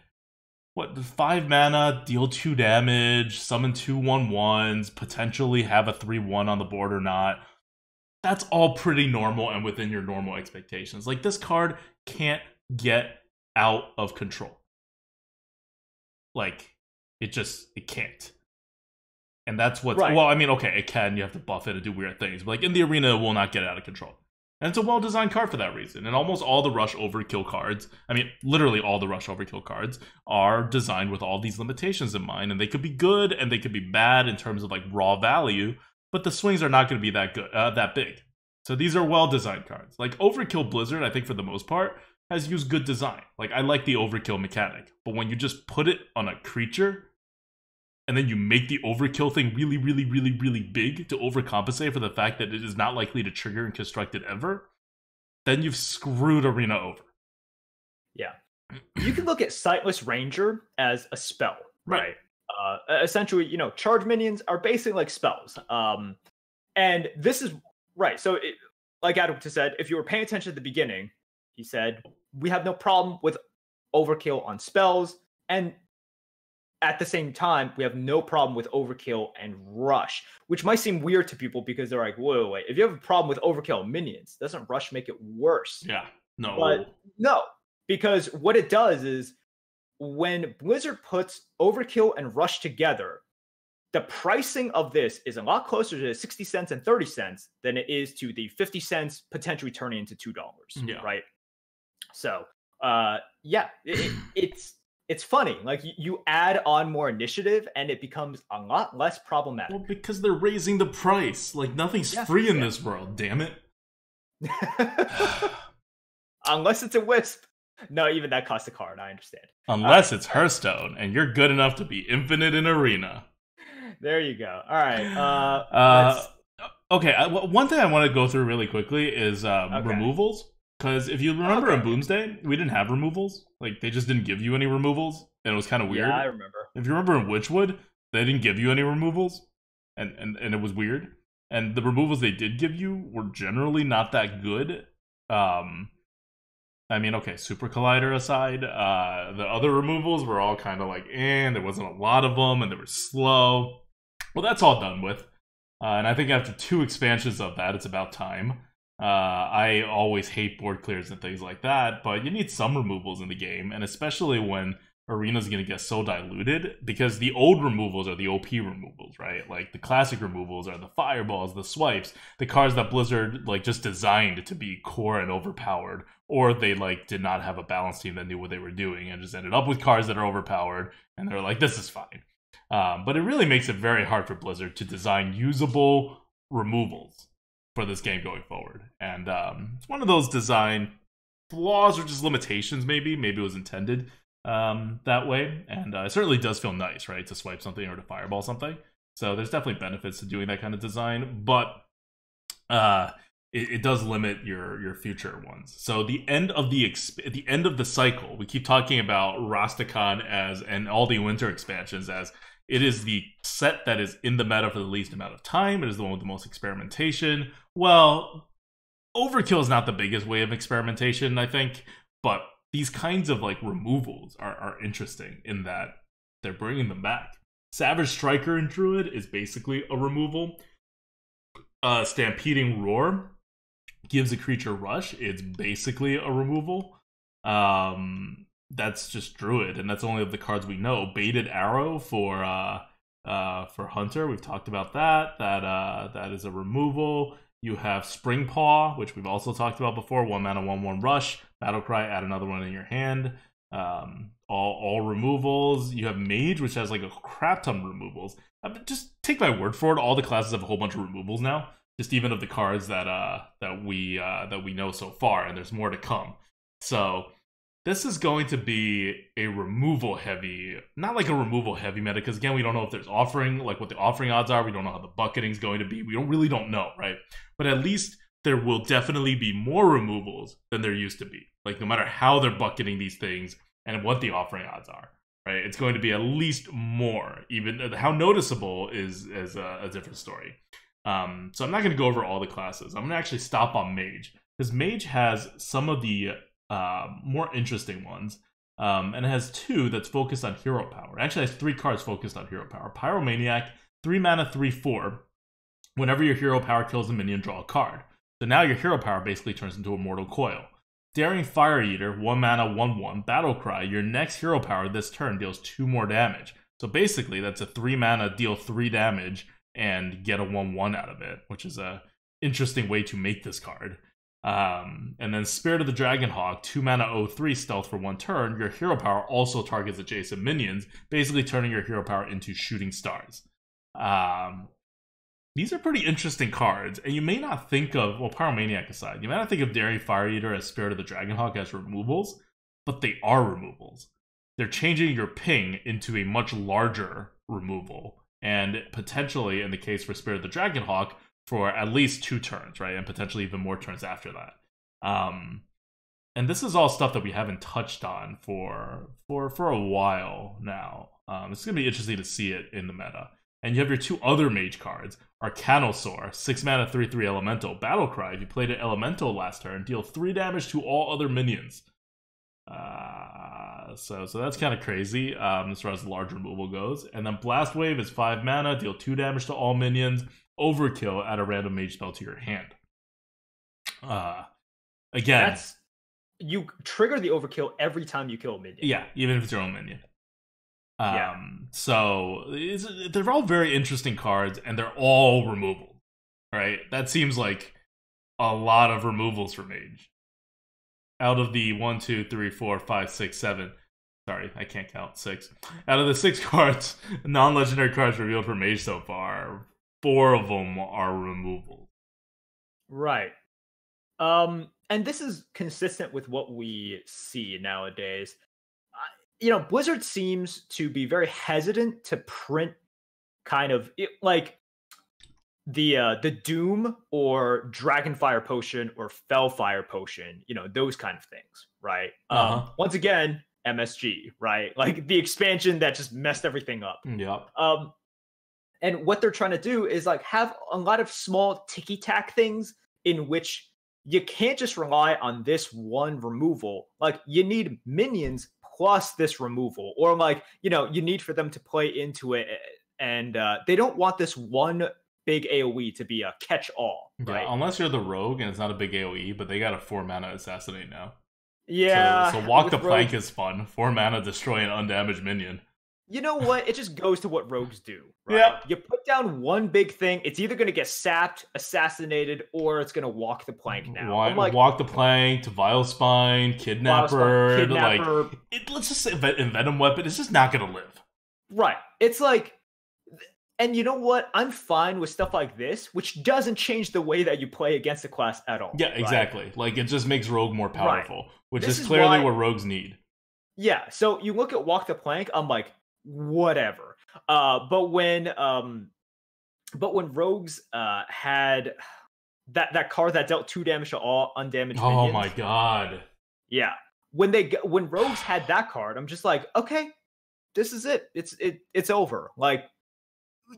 5 mana, deal 2 damage, summon 2 1/1s, potentially have a 3/1 on the board or not. That's all pretty normal and within your normal expectations. Like, this card can't get out of control. Like, it can't. And that's what's... Right. Well, I mean, okay, it can. You have to buff it and do weird things. But, like, in the arena, it will not get out of control. And it's a well-designed card for that reason. And almost all the Rush Overkill cards, I mean, literally all the Rush Overkill cards, are designed with all these limitations in mind. And they could be good and they could be bad in terms of, like, raw value. But the swings are not going to be that big. So these are well-designed cards. Like, Overkill Blizzard, I think for the most part, has used good design. Like, I like the Overkill mechanic. But when you just put it on a creature, and then you make the Overkill thing really, really, really, really big to overcompensate for the fact that it is not likely to trigger and construct it ever, then you've screwed Arena over. Yeah. You can look at Sightless Ranger as a spell, right? Essentially, you know, charge minions are basically like spells. And this is, right, so like Adam just said, if you were paying attention at the beginning, he said, we have no problem with Overkill on spells, and at the same time, we have no problem with Overkill and Rush, which might seem weird to people because they're like, wait. If you have a problem with Overkill and minions, doesn't Rush make it worse? Yeah, no. But no, because what it does is when Blizzard puts Overkill and Rush together, the pricing of this is a lot closer to 60 cents and 30 cents than it is to the 50 cents potentially turning into $2. Yeah. Right. So, it's funny. Like you add on more initiative and it becomes a lot less problematic. Well, because they're raising the price. Like nothing's free in this world, damn it. Unless it's a Wisp. No, even that costs a card, I understand. Unless it's Hearthstone, and you're good enough to be infinite in Arena. There you go. All right. Okay, one thing I want to go through really quickly is removals. Because if you remember in Boomsday, we didn't have removals. Like, they just didn't give you any removals, and it was kind of weird. Yeah, I remember. If you remember in Witchwood, they didn't give you any removals, and it was weird. And the removals they did give you were generally not that good. I mean, okay, Super Collider aside, the other removals were all kind of like, there wasn't a lot of them, and they were slow. Well, that's all done with. And I think after 2 expansions of that, it's about time. I always hate board clears and things like that, but you need some removals in the game, and especially when Arena's going to get so diluted, because the old removals are the OP removals, right? Like, the classic removals are the fireballs, the swipes, the cards that Blizzard, like, just designed to be core and overpowered, or they, like, did not have a balance team that knew what they were doing, and just ended up with cards that are overpowered, and they're like, this is fine. But it really makes it very hard for Blizzard to design usable removals for this game going forward. And it's one of those design flaws or just limitations, maybe. Maybe it was intended that way. And it certainly does feel nice, right, to swipe something or to fireball something. So there's definitely benefits to doing that kind of design. But it does limit your future ones. So the end of the cycle, we keep talking about Rastakhan and all the winter expansions as it is the set that is in the meta for the least amount of time. It is the one with the most experimentation. Well, Overkill is not the biggest way of experimentation, I think, but these kinds of like removals are interesting in that they're bringing them back. Savage Striker in Druid is basically a removal. Stampeding Roar gives a creature rush. It's basically a removal. That's just Druid, and that's only of the cards we know. Baited Arrow for Hunter, we've talked about that. That is a removal. You have Spring Paw, which we've also talked about before. 1 mana, 1/1 rush. Battlecry, add another one in your hand. All removals. You have Mage, which has like a crap ton of removals. Just take my word for it. All the classes have a whole bunch of removals now. Just even of the cards that we know so far, and there's more to come. So this is going to be a removal heavy, not like a removal heavy meta, because again, we don't know if there's offering, like what the offering odds are. We don't know how the bucketing is going to be. We really don't know, right? But at least there will definitely be more removals than there used to be. Like no matter how they're bucketing these things and what the offering odds are, right? It's going to be at least more. Even how noticeable is a different story. So I'm not going to go over all the classes. I'm going to actually stop on Mage, because Mage has some of the more interesting ones, and it has 2 that's focused on hero power. It actually has 3 cards focused on hero power. Pyromaniac, 3 mana, 3/4. Whenever your hero power kills a minion, draw a card. So now your hero power basically turns into a Mortal Coil. Daring Fire Eater, 1 mana, 1/1. Battlecry, your next hero power this turn deals 2 more damage. So basically that's a 3 mana, deal 3 damage, and get a 1/1 out of it, which is a interesting way to make this card. And then Spirit of the Dragonhawk, 2 mana, 0/3 stealth for 1 turn. Your hero power also targets adjacent minions, basically turning your hero power into shooting stars. These are pretty interesting cards, and you may not think of, well, Pyromaniac aside, you may not think of Daring Fire Eater as Spirit of the Dragonhawk as removals, but they are removals. They're changing your ping into a much larger removal, and potentially, in the case for Spirit of the Dragonhawk, for at least 2 turns, right? And potentially even more turns after that. And this is all stuff that we haven't touched on for a while now. It's going to be interesting to see it in the meta. And you have your 2 other Mage cards. Arcanosaur, 6 mana, 3/3 elemental. Battlecry, if you played an elemental last turn, deal 3 damage to all other minions. So that's kind of crazy, as far as the large removal goes. And then Blast Wave is 5 mana, deal 2 damage to all minions. Overkill, add a random Mage spell to your hand. Again, you trigger the overkill every time you kill a minion. Yeah, even if it's your own minion. Yeah. So they're all very interesting cards, and they're all removal, right? That seems like a lot of removals for Mage. Out of the 1, 2, 3, 4, 5, 6, 7. Sorry, I can't count 6. Out of the 6 cards, non-legendary cards revealed for Mage so far, 4 of them are removals. Right. And this is consistent with what we see nowadays. Blizzard seems to be very hesitant to print kind of like the Doom or Dragonfire Potion or Fellfire Potion, those kind of things, right? Once again, MSG, right? Like the expansion that just messed everything up. Yep. And what they're trying to do is like have a lot of small ticky-tack things in which you can't just rely on this one removal. Like you need minions plus this removal, or like, you need for them to play into it. And they don't want this one big AoE to be a catch-all, right? Yeah, unless you're the rogue and it's not a big AoE, but they got a 4 mana assassinate now. Yeah. So walk the plank is fun. 4 mana, destroy an undamaged minion. You know what? It just goes to what rogues do, right? Yeah. You put down one big thing, it's either going to get sapped, assassinated, or it's going to walk the plank now. Walk the plank, to Vile Spine, Kidnapper. Like, let's just say Envenom Weapon. It's just not going to live. Right. It's like, and you know what? I'm fine with stuff like this, which doesn't change the way that you play against the class at all. Yeah, exactly. Right? Like, it just makes Rogue more powerful, right. Which is clearly what Rogues need. Yeah, so you look at Walk the Plank, I'm like, whatever. But when Rogues had that card that dealt 2 damage to all undamaged minions. Oh my god. Yeah. When Rogues had that card, I'm just like, okay, this is it. It's over. Like,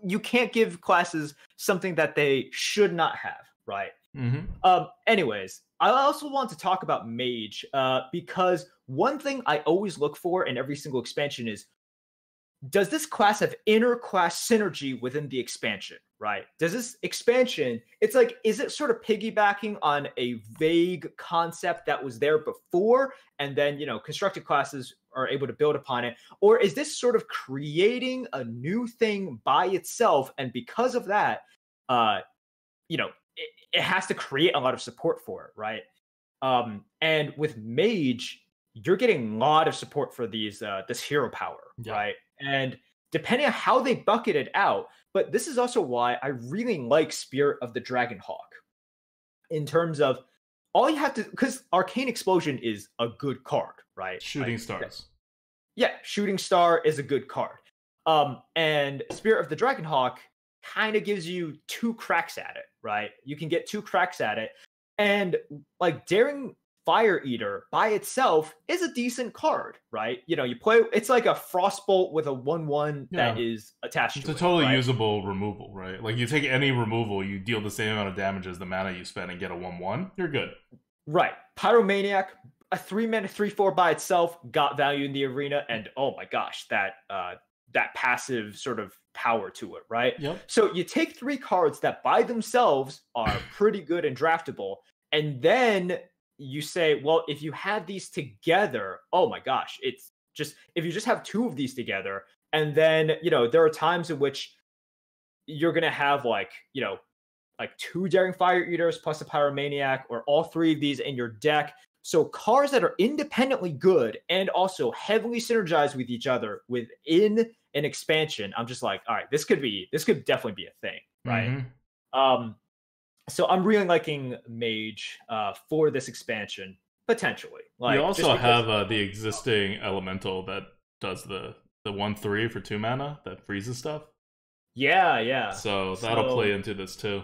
you can't give classes something that they should not have, right? Mm-hmm. Anyways, I also want to talk about Mage because one thing I always look for in every single expansion is, does this class have inter-class synergy within the expansion, right? Does this expansion, it's like, is it sort of piggybacking on a vague concept that was there before, and then, constructed classes are able to build upon it? Or is this sort of creating a new thing by itself, and because of that, it has to create a lot of support for it, right? And with Mage, you're getting a lot of support for these this hero power, right? And depending on how they bucket it out, but this is also why I really like Spirit of the Dragonhawk. In terms of all you have to, because Arcane Explosion is a good card, right? Shooting Stars. Yeah, Shooting Star is a good card. And Spirit of the Dragonhawk kind of gives you 2 cracks at it, right? You can get 2 cracks at it. And like Daring Fire Eater by itself is a decent card, right? You play, it's like a Frostbolt with a 1/1 that is attached to it. It's a totally usable removal, right? Like, you take any removal, you deal the same amount of damage as the mana you spend and get a 1/1, you're good. Right. Pyromaniac, a 3-mana 3/4 by itself, got value in the arena, and oh my gosh, that passive sort of power to it, right? Yep. So you take 3 cards that by themselves are pretty good and draftable, and then you say, well, if you have these together, oh my gosh, it's just, if you just have 2 of these together, and then, there are times in which you're going to have like 2 Daring Fire Eaters plus a Pyromaniac, or all 3 of these in your deck. So cards that are independently good and also heavily synergized with each other within an expansion, I'm just like, all right, this could definitely be a thing, right? Mm-hmm. So I'm really liking Mage for this expansion, potentially. Like, you also have the existing Elemental that does the 1/3 for 2 mana that freezes stuff. Yeah. So that'll play into this too.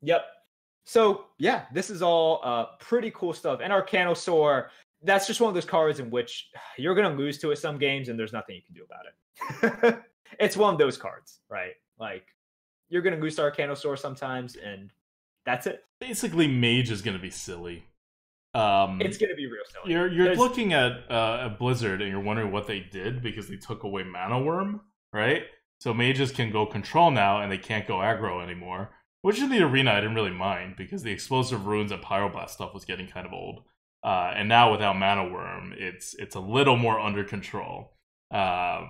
Yep. So yeah, this is all pretty cool stuff. And Arcanosaur, that's just one of those cards in which you're going to lose to it some games, and there's nothing you can do about it. It's one of those cards, right? Like, you're going to lose to Arcanosaur sometimes, and that's it. Basically, Mage is going to be silly. It's going to be real silly. You're looking at Blizzard, and you're wondering what they did because they took away Mana Worm, right? So mages can go control now, and they can't go aggro anymore. Which in the arena I didn't really mind, because the explosive runes and pyroblast stuff was getting kind of old. And now without Mana Worm, it's a little more under control. But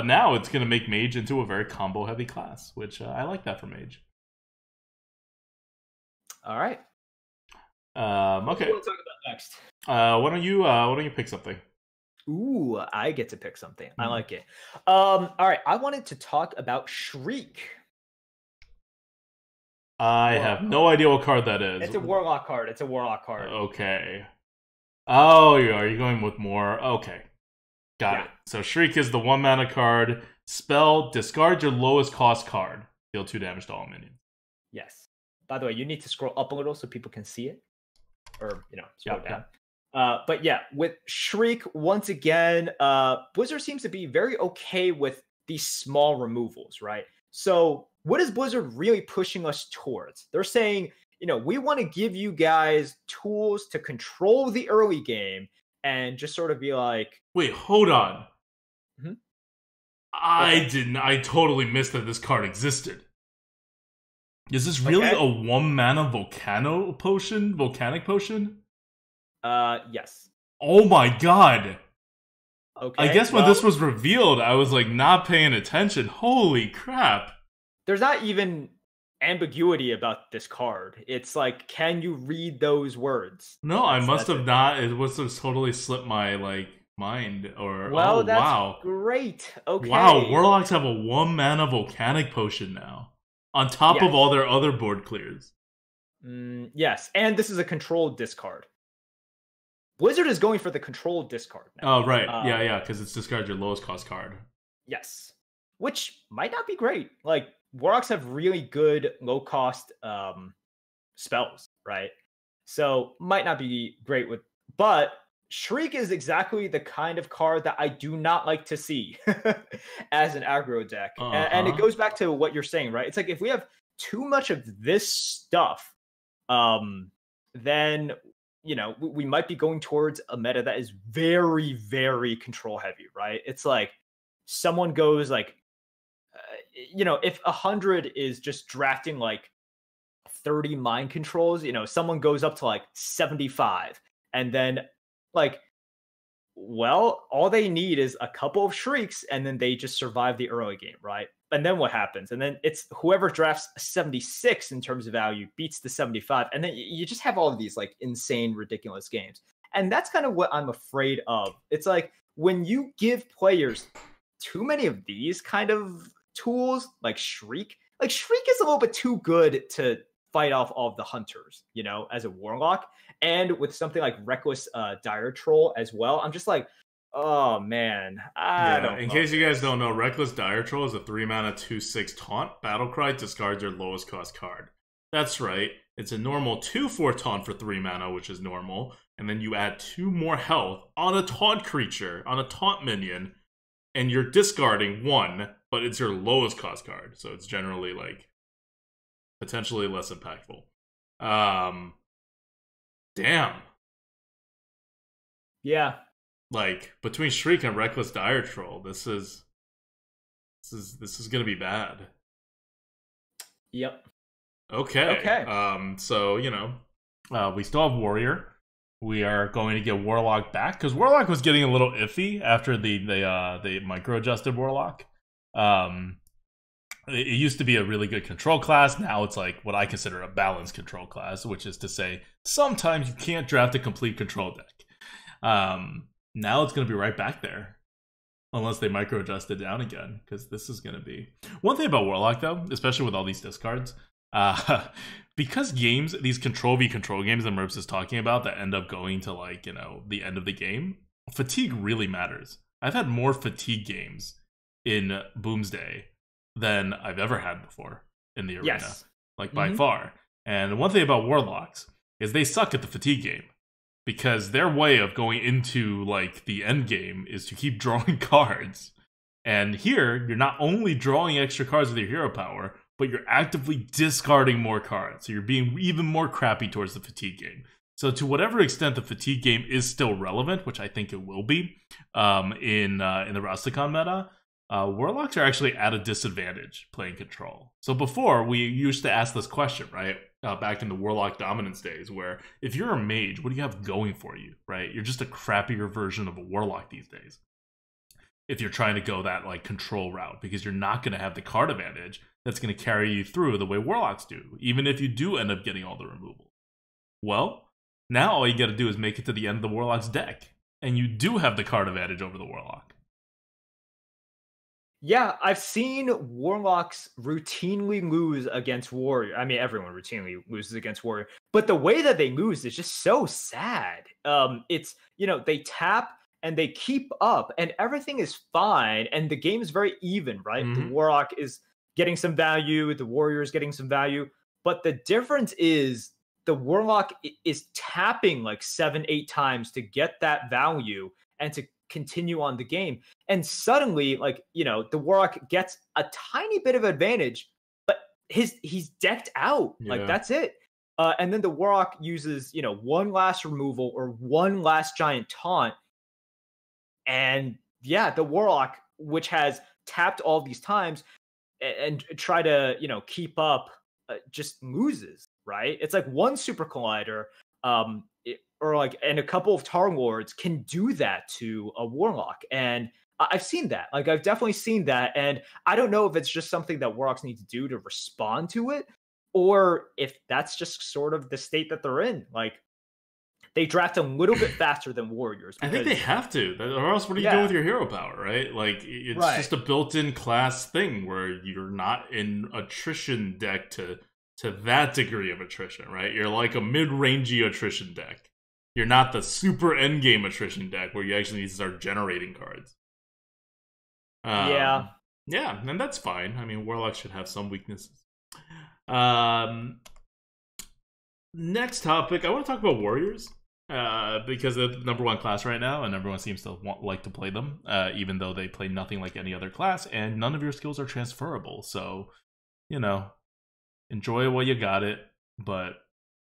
now it's going to make Mage into a very combo-heavy class, which I like that for Mage. All right. Okay. What do you want to talk about next? Why don't you pick something? Ooh, I get to pick something. I like it. All right. I wanted to talk about Shriek. I have no idea what card that is. It's a Warlock card. Okay. Oh, are you going with more? Okay. Got it. So Shriek is the 1 mana card. Spell, discard your lowest cost card. Deal 2 damage to all minions. Yes. By the way, you need to scroll up a little so people can see it. Or, scroll down. But yeah, with Shriek, once again, Blizzard seems to be very okay with these small removals, right? So what is Blizzard really pushing us towards? They're saying, we want to give you guys tools to control the early game and just sort of be like... Wait, hold on. Mm-hmm. I totally missed that this card existed. Is this really a 1 mana volcanic potion? Yes. Oh my god. Okay. I guess when this was revealed, I was like not paying attention. Holy crap. There's not even ambiguity about this card. It's like, can you read those words? No, I must have not. It must have totally slipped my mind. Or that's great. Okay. Wow, Warlocks have a 1 mana volcanic potion now, on top of all their other board clears. Yes, and this is a controlled discard. Blizzard is going for the controlled discard now. Oh right, yeah, because it's discard your lowest cost card. Yes, which might not be great. Like, Warlocks have really good low cost spells, right? So might not be great with, but Shriek is exactly the kind of card that I do not like to see as an aggro deck. And it goes back to what you're saying, right? It's like, if we have too much of this stuff, then we might be going towards a meta that is very, very control heavy, right? It's like someone goes like, if 100 is just drafting like 30 mind controls, someone goes up to like 75, and then all they need is a couple of Shrieks, and then they just survive the early game, right? And then what happens? And then it's whoever drafts 76 in terms of value beats the 75, and then you just have all of these like insane, ridiculous games. And that's kind of what I'm afraid of. It's like, when you give players too many of these kind of tools, like Shriek is a little bit too good to fight off all of the hunters, as a Warlock. And with something like Reckless Dire Troll as well, I'm just like, oh man, I don't know. In case you guys don't know, Reckless Dire Troll is a 3 mana 2/6 taunt. Battlecry discards your lowest cost card. That's right. It's a normal 2/4 taunt for 3 mana, which is normal. And then you add 2 more health on a taunt creature, on a taunt minion, and you're discarding 1, but it's your lowest cost card. So it's generally like potentially less impactful. Damn. Yeah. Like, between Shriek and Reckless Dire Troll, this is gonna be bad. Yep. Okay. So we still have Warrior. We are going to get Warlock back, because Warlock was getting a little iffy after the micro adjusted Warlock. It used to be a really good control class. Now it's like what I consider a balanced control class, which is to say sometimes you can't draft a complete control deck. Now it's going to be right back there, unless they micro adjust it down again, because this is going to be... One thing about Warlock, though, especially with all these discards, because these control v control games that Merps is talking about that end up going to the end of the game, fatigue really matters. I've had more fatigue games in Boomsday than I've ever had before in the arena, by far. And one thing about Warlocks is they suck at the fatigue game, because their way of going into the end game is to keep drawing cards. And here, you're not only drawing extra cards with your hero power, but you're actively discarding more cards. So you're being even more crappy towards the fatigue game. So to whatever extent the fatigue game is still relevant, which I think it will be in the Rastakhan meta, Warlocks are actually at a disadvantage playing control. So before, we used to ask this question, right? back in the Warlock dominance days, where if you're a mage, what do you have going for you, right? You're just a crappier version of a Warlock these days. If you're trying to go that like control route, because you're not going to have the card advantage that's going to carry you through the way Warlocks do, even if you do end up getting all the removal. Well, now all you got to do is make it to the end of the Warlock's deck, and you do have the card advantage over the Warlock. Yeah, I've seen Warlocks routinely lose against Warrior. I mean, everyone routinely loses against Warrior, but the way that they lose is just so sad. It's, you know, they tap and they keep up and everything is fine and the game is very even, right? The Warlock is getting some value, the Warrior is getting some value, but the difference is the Warlock is tapping like 7-8 times to get that value and to continue on the game. And suddenly, like, you know, the Warlock gets a tiny bit of advantage, but he's decked out. Yeah. Like, that's it. And then the Warlock uses, you know, one last removal or one last giant taunt. And yeah, the Warlock, which has tapped all these times and try to, you know, keep up, just loses, right? It's like one Super Collider, or like, and a couple of Tar Lords can do that to a Warlock. And I've seen that. Like, I've definitely seen that. And I don't know if it's just something that Warlocks need to do to respond to it, or if that's just sort of the state that they're in. Like, they draft a little bit faster than Warriors. I think they have to, or else what do you do with your hero power, right? Like, it's just a built-in class thing where you're not in attrition deck to that degree of attrition, right? You're like a mid-rangey attrition deck. You're not the super endgame attrition deck where you actually need to start generating cards. Yeah, and that's fine. I mean, Warlock should have some weaknesses. Next topic, I want to talk about Warriors. Because they're the #1 class right now, and everyone seems to like to play them, even though they play nothing like any other class, and none of your skills are transferable. So, you know, enjoy while you got it, but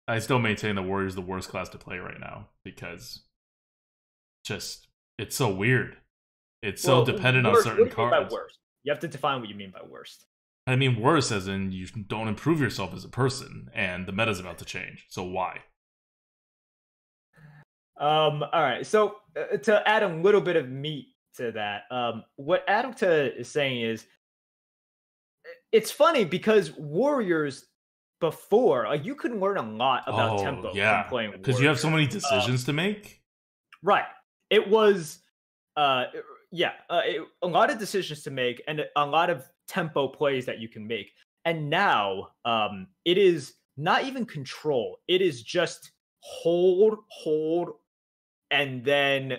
I still maintain the Warriors the worst class to play right now, because just, it's so weird. It's so dependent on certain cards. By worst? You have to define what you mean by worst. I mean worse as in you don't improve yourself as a person, and the meta's about to change. So why? All right. So to add a little bit of meat to that, what Adulta is saying is, it's funny because Warriors before, like, you could learn a lot about tempo from playing Warriors. Because you have so many decisions to make. Right. It was, a lot of decisions to make and a lot of tempo plays that you can make. And now, it is not even control. It is just hold, and then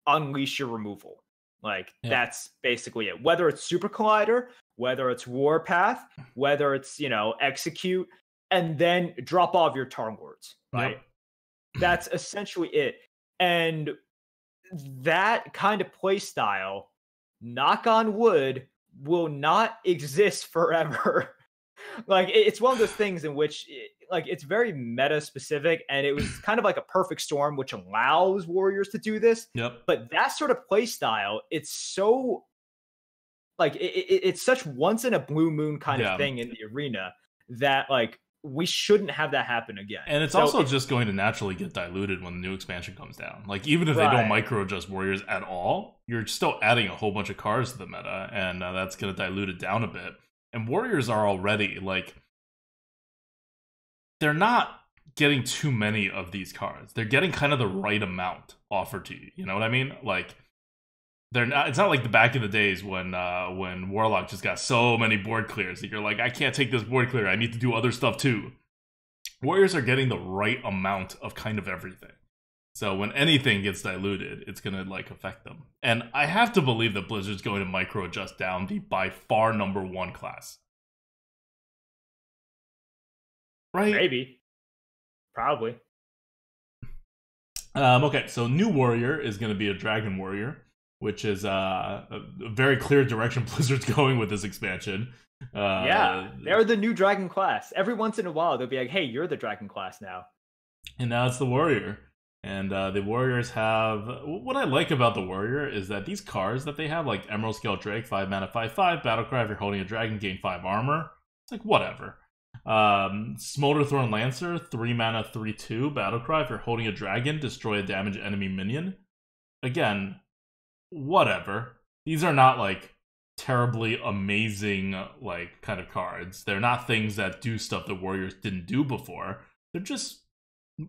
unleash your removal. Like, that's basically it. Whether it's Super Collider, whether it's Warpath, whether it's, you know, execute, and then drop off your Tar Lords, right? Yep. That's essentially it. And that kind of play style, knock on wood, will not exist forever. Like, it's one of those things in which, it's very meta specific, and it was kind of like a perfect storm, which allows Warriors to do this. Yep. But that sort of play style, it's so, like, it's such once in a blue moon kind of thing in the arena that, like, we shouldn't have that happen again. And it's also just going to naturally get diluted when the new expansion comes down. Like, even if they don't micro adjust Warriors at all, you're still adding a whole bunch of cards to the meta, and that's going to dilute it down a bit. And Warriors are already, like, they're not getting too many of these cards. They're getting kind of the right amount offered to you. You know what I mean? Like, they're not. It's not like the back in the days when Warlock just got so many board clears that you're like, I can't take this board clear. I need to do other stuff too. Warriors are getting the right amount of kind of everything. So when anything gets diluted, it's gonna, like, affect them. And I have to believe that Blizzard's going to micro adjust down the by far #1 class. Right? Maybe. Probably. Okay, so new warrior is going to be a dragon warrior, which is a very clear direction Blizzard's going with this expansion. They're the new dragon class. Every once in a while, they'll be like, hey, you're the dragon class now. And now it's the warrior. And the warriors have... What I like about the warrior is that these cards that they have, like Emerald Scale Drake, 5 mana, 5/5, Battlecry, if you're holding a dragon, gain 5 armor. It's like, whatever. Smolderthorn Lancer, 3 mana, 3/2, Battlecry. If you're holding a dragon, destroy a damaged enemy minion. Again, whatever. These are not like terribly amazing like kind of cards. They're not things that do stuff that warriors didn't do before. They're just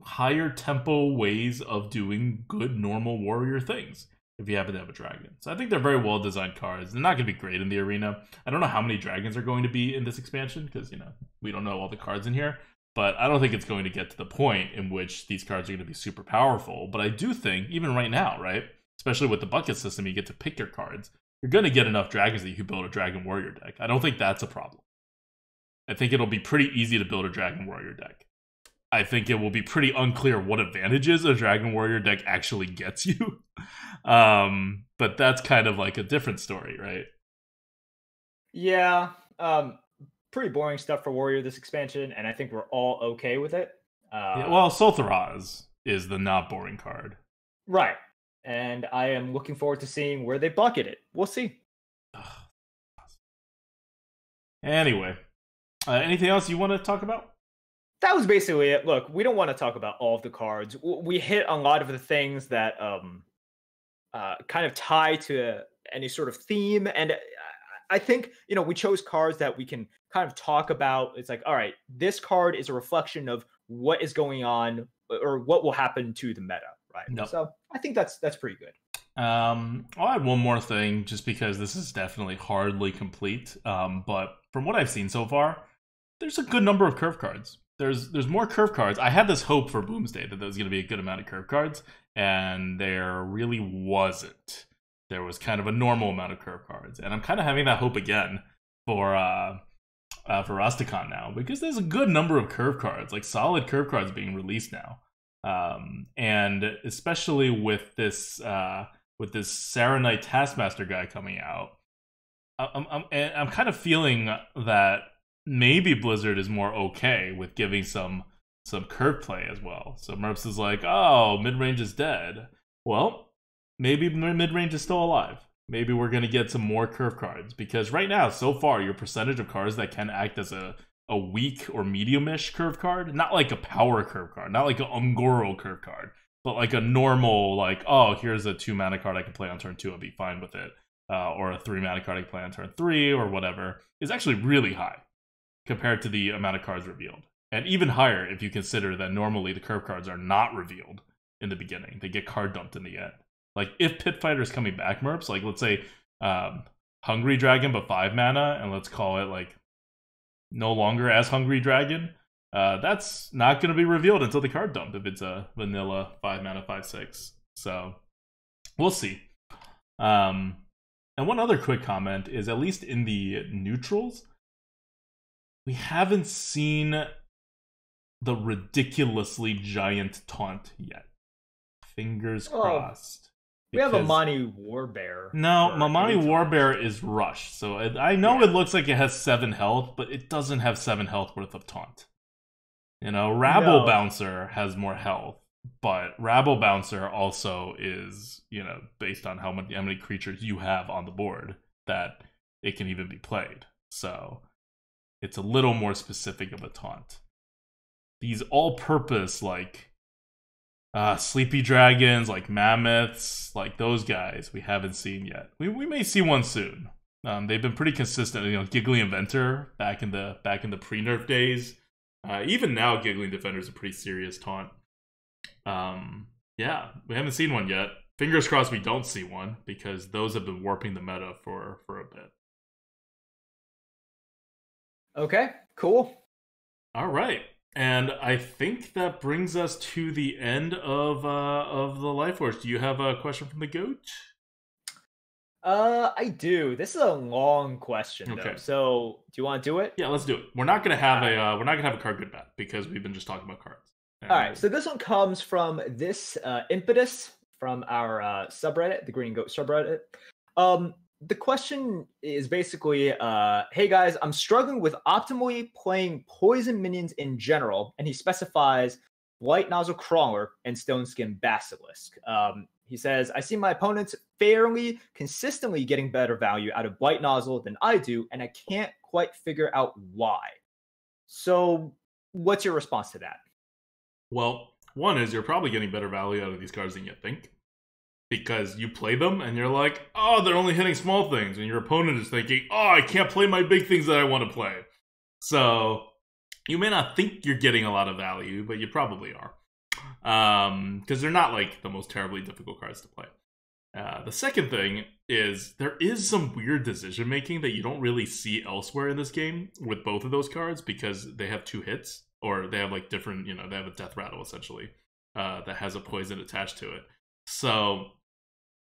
higher tempo ways of doing good normal warrior things if you happen to have a dragon. So I think they're very well designed cards. They're not going to be great in the arena. I don't know how many dragons are going to be in this expansion because, you know, we don't know all the cards in here. But I don't think it's going to get to the point in which these cards are going to be super powerful. But I do think, even right now, right, especially with the bucket system, you get to pick your cards. You're going to get enough dragons that you can build a dragon warrior deck. I don't think that's a problem. I think it'll be pretty easy to build a dragon warrior deck. I think it will be pretty unclear what advantages a dragon warrior deck actually gets you. But that's kind of like a different story, right? Yeah, pretty boring stuff for warrior this expansion, and I think we're all okay with it. Yeah, well, Soltharaz is the not boring card. Right. And I am looking forward to seeing where they bucket it. We'll see. Anyway, anything else you want to talk about? That was basically it. Look, we don't want to talk about all of the cards. We hit a lot of the things that kind of tie to any sort of theme. And I think, you know, we chose cards that we can kind of talk about. It's like, all right, this card is a reflection of what is going on or what will happen to the meta, right? Yep. So I think that's pretty good. I'll add one more thing just because this is definitely hardly complete. But from what I've seen so far, there's a good number of curve cards. There's more curve cards. I had this hope for Boomsday that there was going to be a good amount of curve cards, and there really wasn't. There was kind of a normal amount of curve cards, and I'm kind of having that hope again for Rastakhan now, because there's a good number of curve cards, like solid curve cards being released now, and especially with this Saronite Taskmaster guy coming out, I'm kind of feeling that maybe Blizzard is more okay with giving some curve play as well. So Merps is like, oh, midrange is dead. Well, maybe midrange is still alive. Maybe we're going to get some more curve cards. Because right now, so far, your percentage of cards that can act as a weak or medium-ish curve card, not like a power curve card, not like an Ungoro curve card, but like a normal, like, oh, here's a 2-mana card I can play on turn 2 and be fine with it. Or a 3-mana card I can play on turn 3 or whatever, is actually really high compared to the amount of cards revealed. And even higher if you consider that normally the curve cards are not revealed in the beginning. They get card dumped in the end. Like, if Pit Fighter is coming back, Merps, like, let's say Hungry Dragon but 5 mana, and let's call it, like, no longer as Hungry Dragon, that's not going to be revealed until the card dump if it's a vanilla 5 mana 5/6. So, we'll see. And one other quick comment is, at least in the neutrals, we haven't seen the ridiculously giant taunt yet. Fingers crossed. We have a Mani Warbear. No, Mamani Warbear is rushed. So I know it looks like it has 7 health, but it doesn't have 7 health worth of taunt. You know, Rabble Bouncer has more health, but Rabble Bouncer also is, you know, based on how many creatures you have on the board that it can even be played. So it's a little more specific of a taunt. These all-purpose, like, sleepy dragons, like mammoths, like those guys, we haven't seen yet. We may see one soon. They've been pretty consistent. You know, Giggling Inventor back in the pre-nerf days. Even now, Giggling Defender is a pretty serious taunt. Yeah, we haven't seen one yet. Fingers crossed we don't see one, because those have been warping the meta for a bit. Okay, cool. All right. And I think that brings us to the end of the Lightforge. Do you have a question from the goat? I do. This is a long question, though. So, do you want to do it? Yeah, let's do it. We're not gonna have a card good bet because we've been just talking about cards. All right. So this one comes from this impetus from our subreddit, the Green Goat subreddit. The question is basically, hey guys, I'm struggling with optimally playing poison minions in general, and he specifies Light Nozzle Crawler and Stone Skin Basilisk. He says, I see my opponents fairly consistently getting better value out of Blight Nozzle than I do, and I can't quite figure out why. So, what's your response to that? Well, one is you're probably getting better value out of these cards than you think. Because you play them and you're like, oh, they're only hitting small things. And your opponent is thinking, oh, I can't play my big things that I want to play. So you may not think you're getting a lot of value, but you probably are. Because they're not like the most terribly difficult cards to play. The second thing is there is some weird decision making that you don't really see elsewhere in this game with both of those cards because they have 2 hits, or they have like different, they have a death rattle essentially that has a poison attached to it. So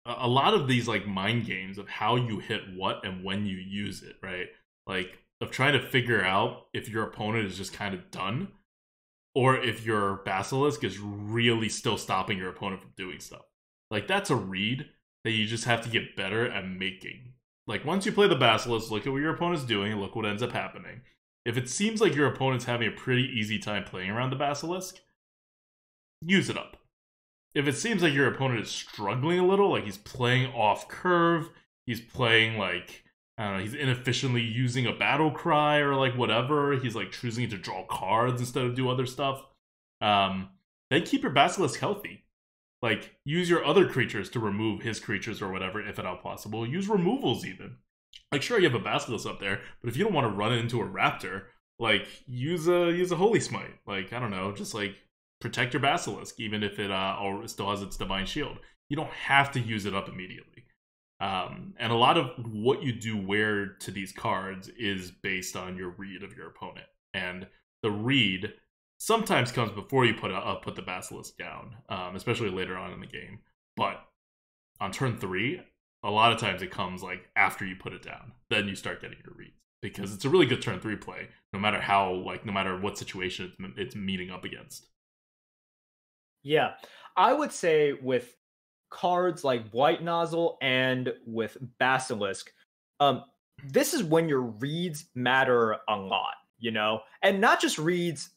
a lot of these like mind games of how you hit what and when you use it, right? Like of trying to figure out if your opponent is just kind of done or if your Basilisk is really still stopping your opponent from doing stuff. Like that's a read that you just have to get better at making. Like once you play the Basilisk, look at what your opponent's doing and look what ends up happening. If it seems like your opponent's having a pretty easy time playing around the Basilisk, use it up. If it seems like your opponent is struggling a little, like he's playing off curve, he's playing like, I don't know, he's inefficiently using a battle cry or like whatever, he's like choosing to draw cards instead of do other stuff, then keep your Basilisk healthy. Like, use your other creatures to remove his creatures or whatever, if at all possible. Use removals even. Like, sure, you have a Basilisk up there, but if you don't want to run it into a Raptor, like, use a Holy Smite. Like, I don't know, just like, protect your Basilisk, even if it still has its Divine Shield. You don't have to use it up immediately. And a lot of what you do wear to these cards is based on your read of your opponent. And the read sometimes comes before you put the Basilisk down, especially later on in the game. But on turn 3, a lot of times it comes like after you put it down. Then you start getting your reads. Because it's a really good turn 3 play, no matter what situation it's meeting up against. Yeah, I would say with cards like White Nozzle and with Basilisk, this is when your reads matter a lot, and not just reads.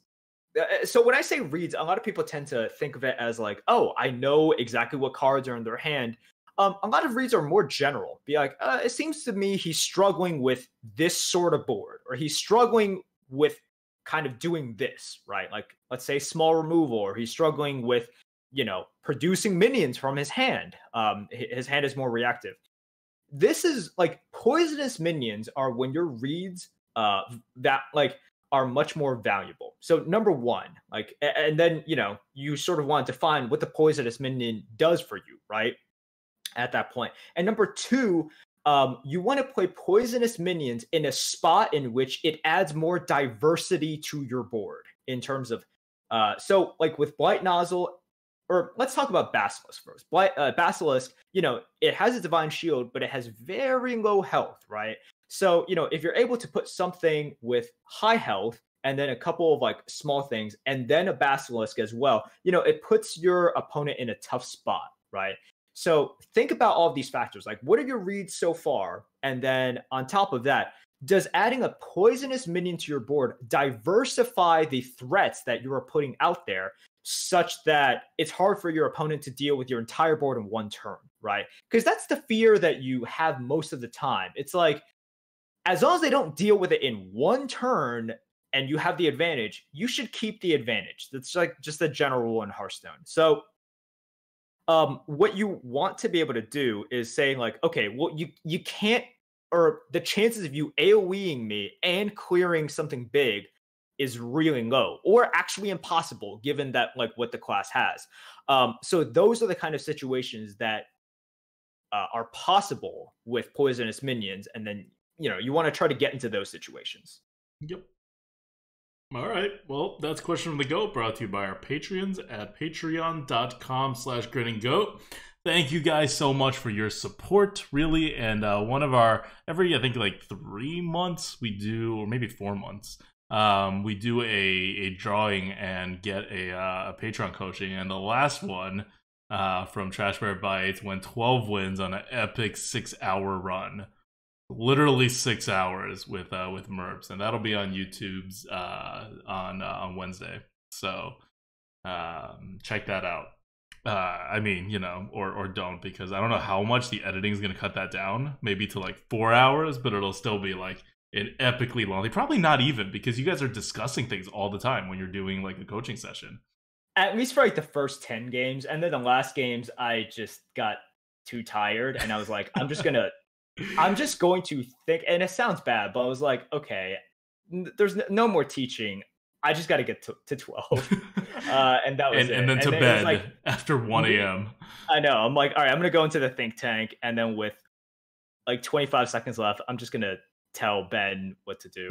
So when I say reads, a lot of people tend to think of it as like, oh, I know exactly what cards are in their hand. A lot of reads are more general. Be like, it seems to me he's struggling with this sort of board, or he's struggling with kind of doing this, right? Like, let's say small removal, or he's struggling with, producing minions from his hand. His hand is more reactive. This is like poisonous minions are when your reads that like are much more valuable. So number one, like, and then, you sort of want to define what the poisonous minion does for you, right? At that point. And number two, you want to play poisonous minions in a spot in which it adds more diversity to your board in terms of, so like with Blight Nozzle, or let's talk about Basilisk first. Basilisk, it has a Divine Shield, but it has very low health, right? So, if you're able to put something with high health and then a couple of like small things and then a Basilisk as well, it puts your opponent in a tough spot, right? So think about all of these factors. Like, what are your reads so far? And then on top of that, does adding a poisonous minion to your board diversify the threats that you are putting out there such that it's hard for your opponent to deal with your entire board in one turn, right? Because that's the fear that you have most of the time. It's like, as long as they don't deal with it in one turn and you have the advantage, you should keep the advantage. That's like just a general rule in Hearthstone. So what you want to be able to do is say like, okay, well, you can't, or the chances of you AoEing me and clearing something big is really low, or actually impossible, given that like what the class has. So those are the kind of situations that are possible with poisonous minions, and then you want to try to get into those situations. Yep. All right. Well, that's Question from the GOAT, brought to you by our Patreons at patreon.com/grinninggoat. Thank you guys so much for your support, really. And one of our, every, I think like 3 months we do, or maybe 4 months, we do a drawing and get a Patreon coaching. And the last one from Trash Bear Bites went 12 wins on an epic 6-hour run. Literally 6 hours with Merps, and that'll be on YouTube's on Wednesday. So check that out. I mean, or don't, because I don't know how much the editing is gonna cut that down. Maybe to like 4 hours, but it'll still be like an epically long. Probably not even, because you guys are discussing things all the time when you're doing like a coaching session. At least for like the first 10 games, and then the last games, I just got too tired, and I was like, I'm just going to think. And it sounds bad, but I was like, okay, there's no more teaching. I just got to get to 12, and that was it. And then to it was bed like, after 1 a.m. I know. I'm like, all right, I'm gonna go into the think tank, and then with like 25 seconds left, I'm just gonna tell Ben what to do.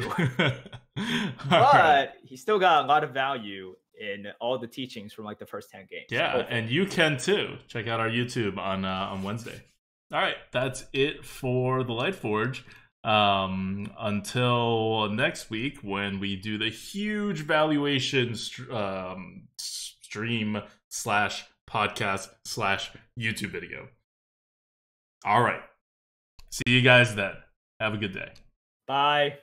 But he still got a lot of value in all the teachings from like the first 10 games. Yeah, and you can too. Check out our YouTube on Wednesday. All right, that's it for the Lightforge. Until next week when we do the huge valuation stream / podcast / YouTube video. All right. See you guys then. Have a good day. Bye.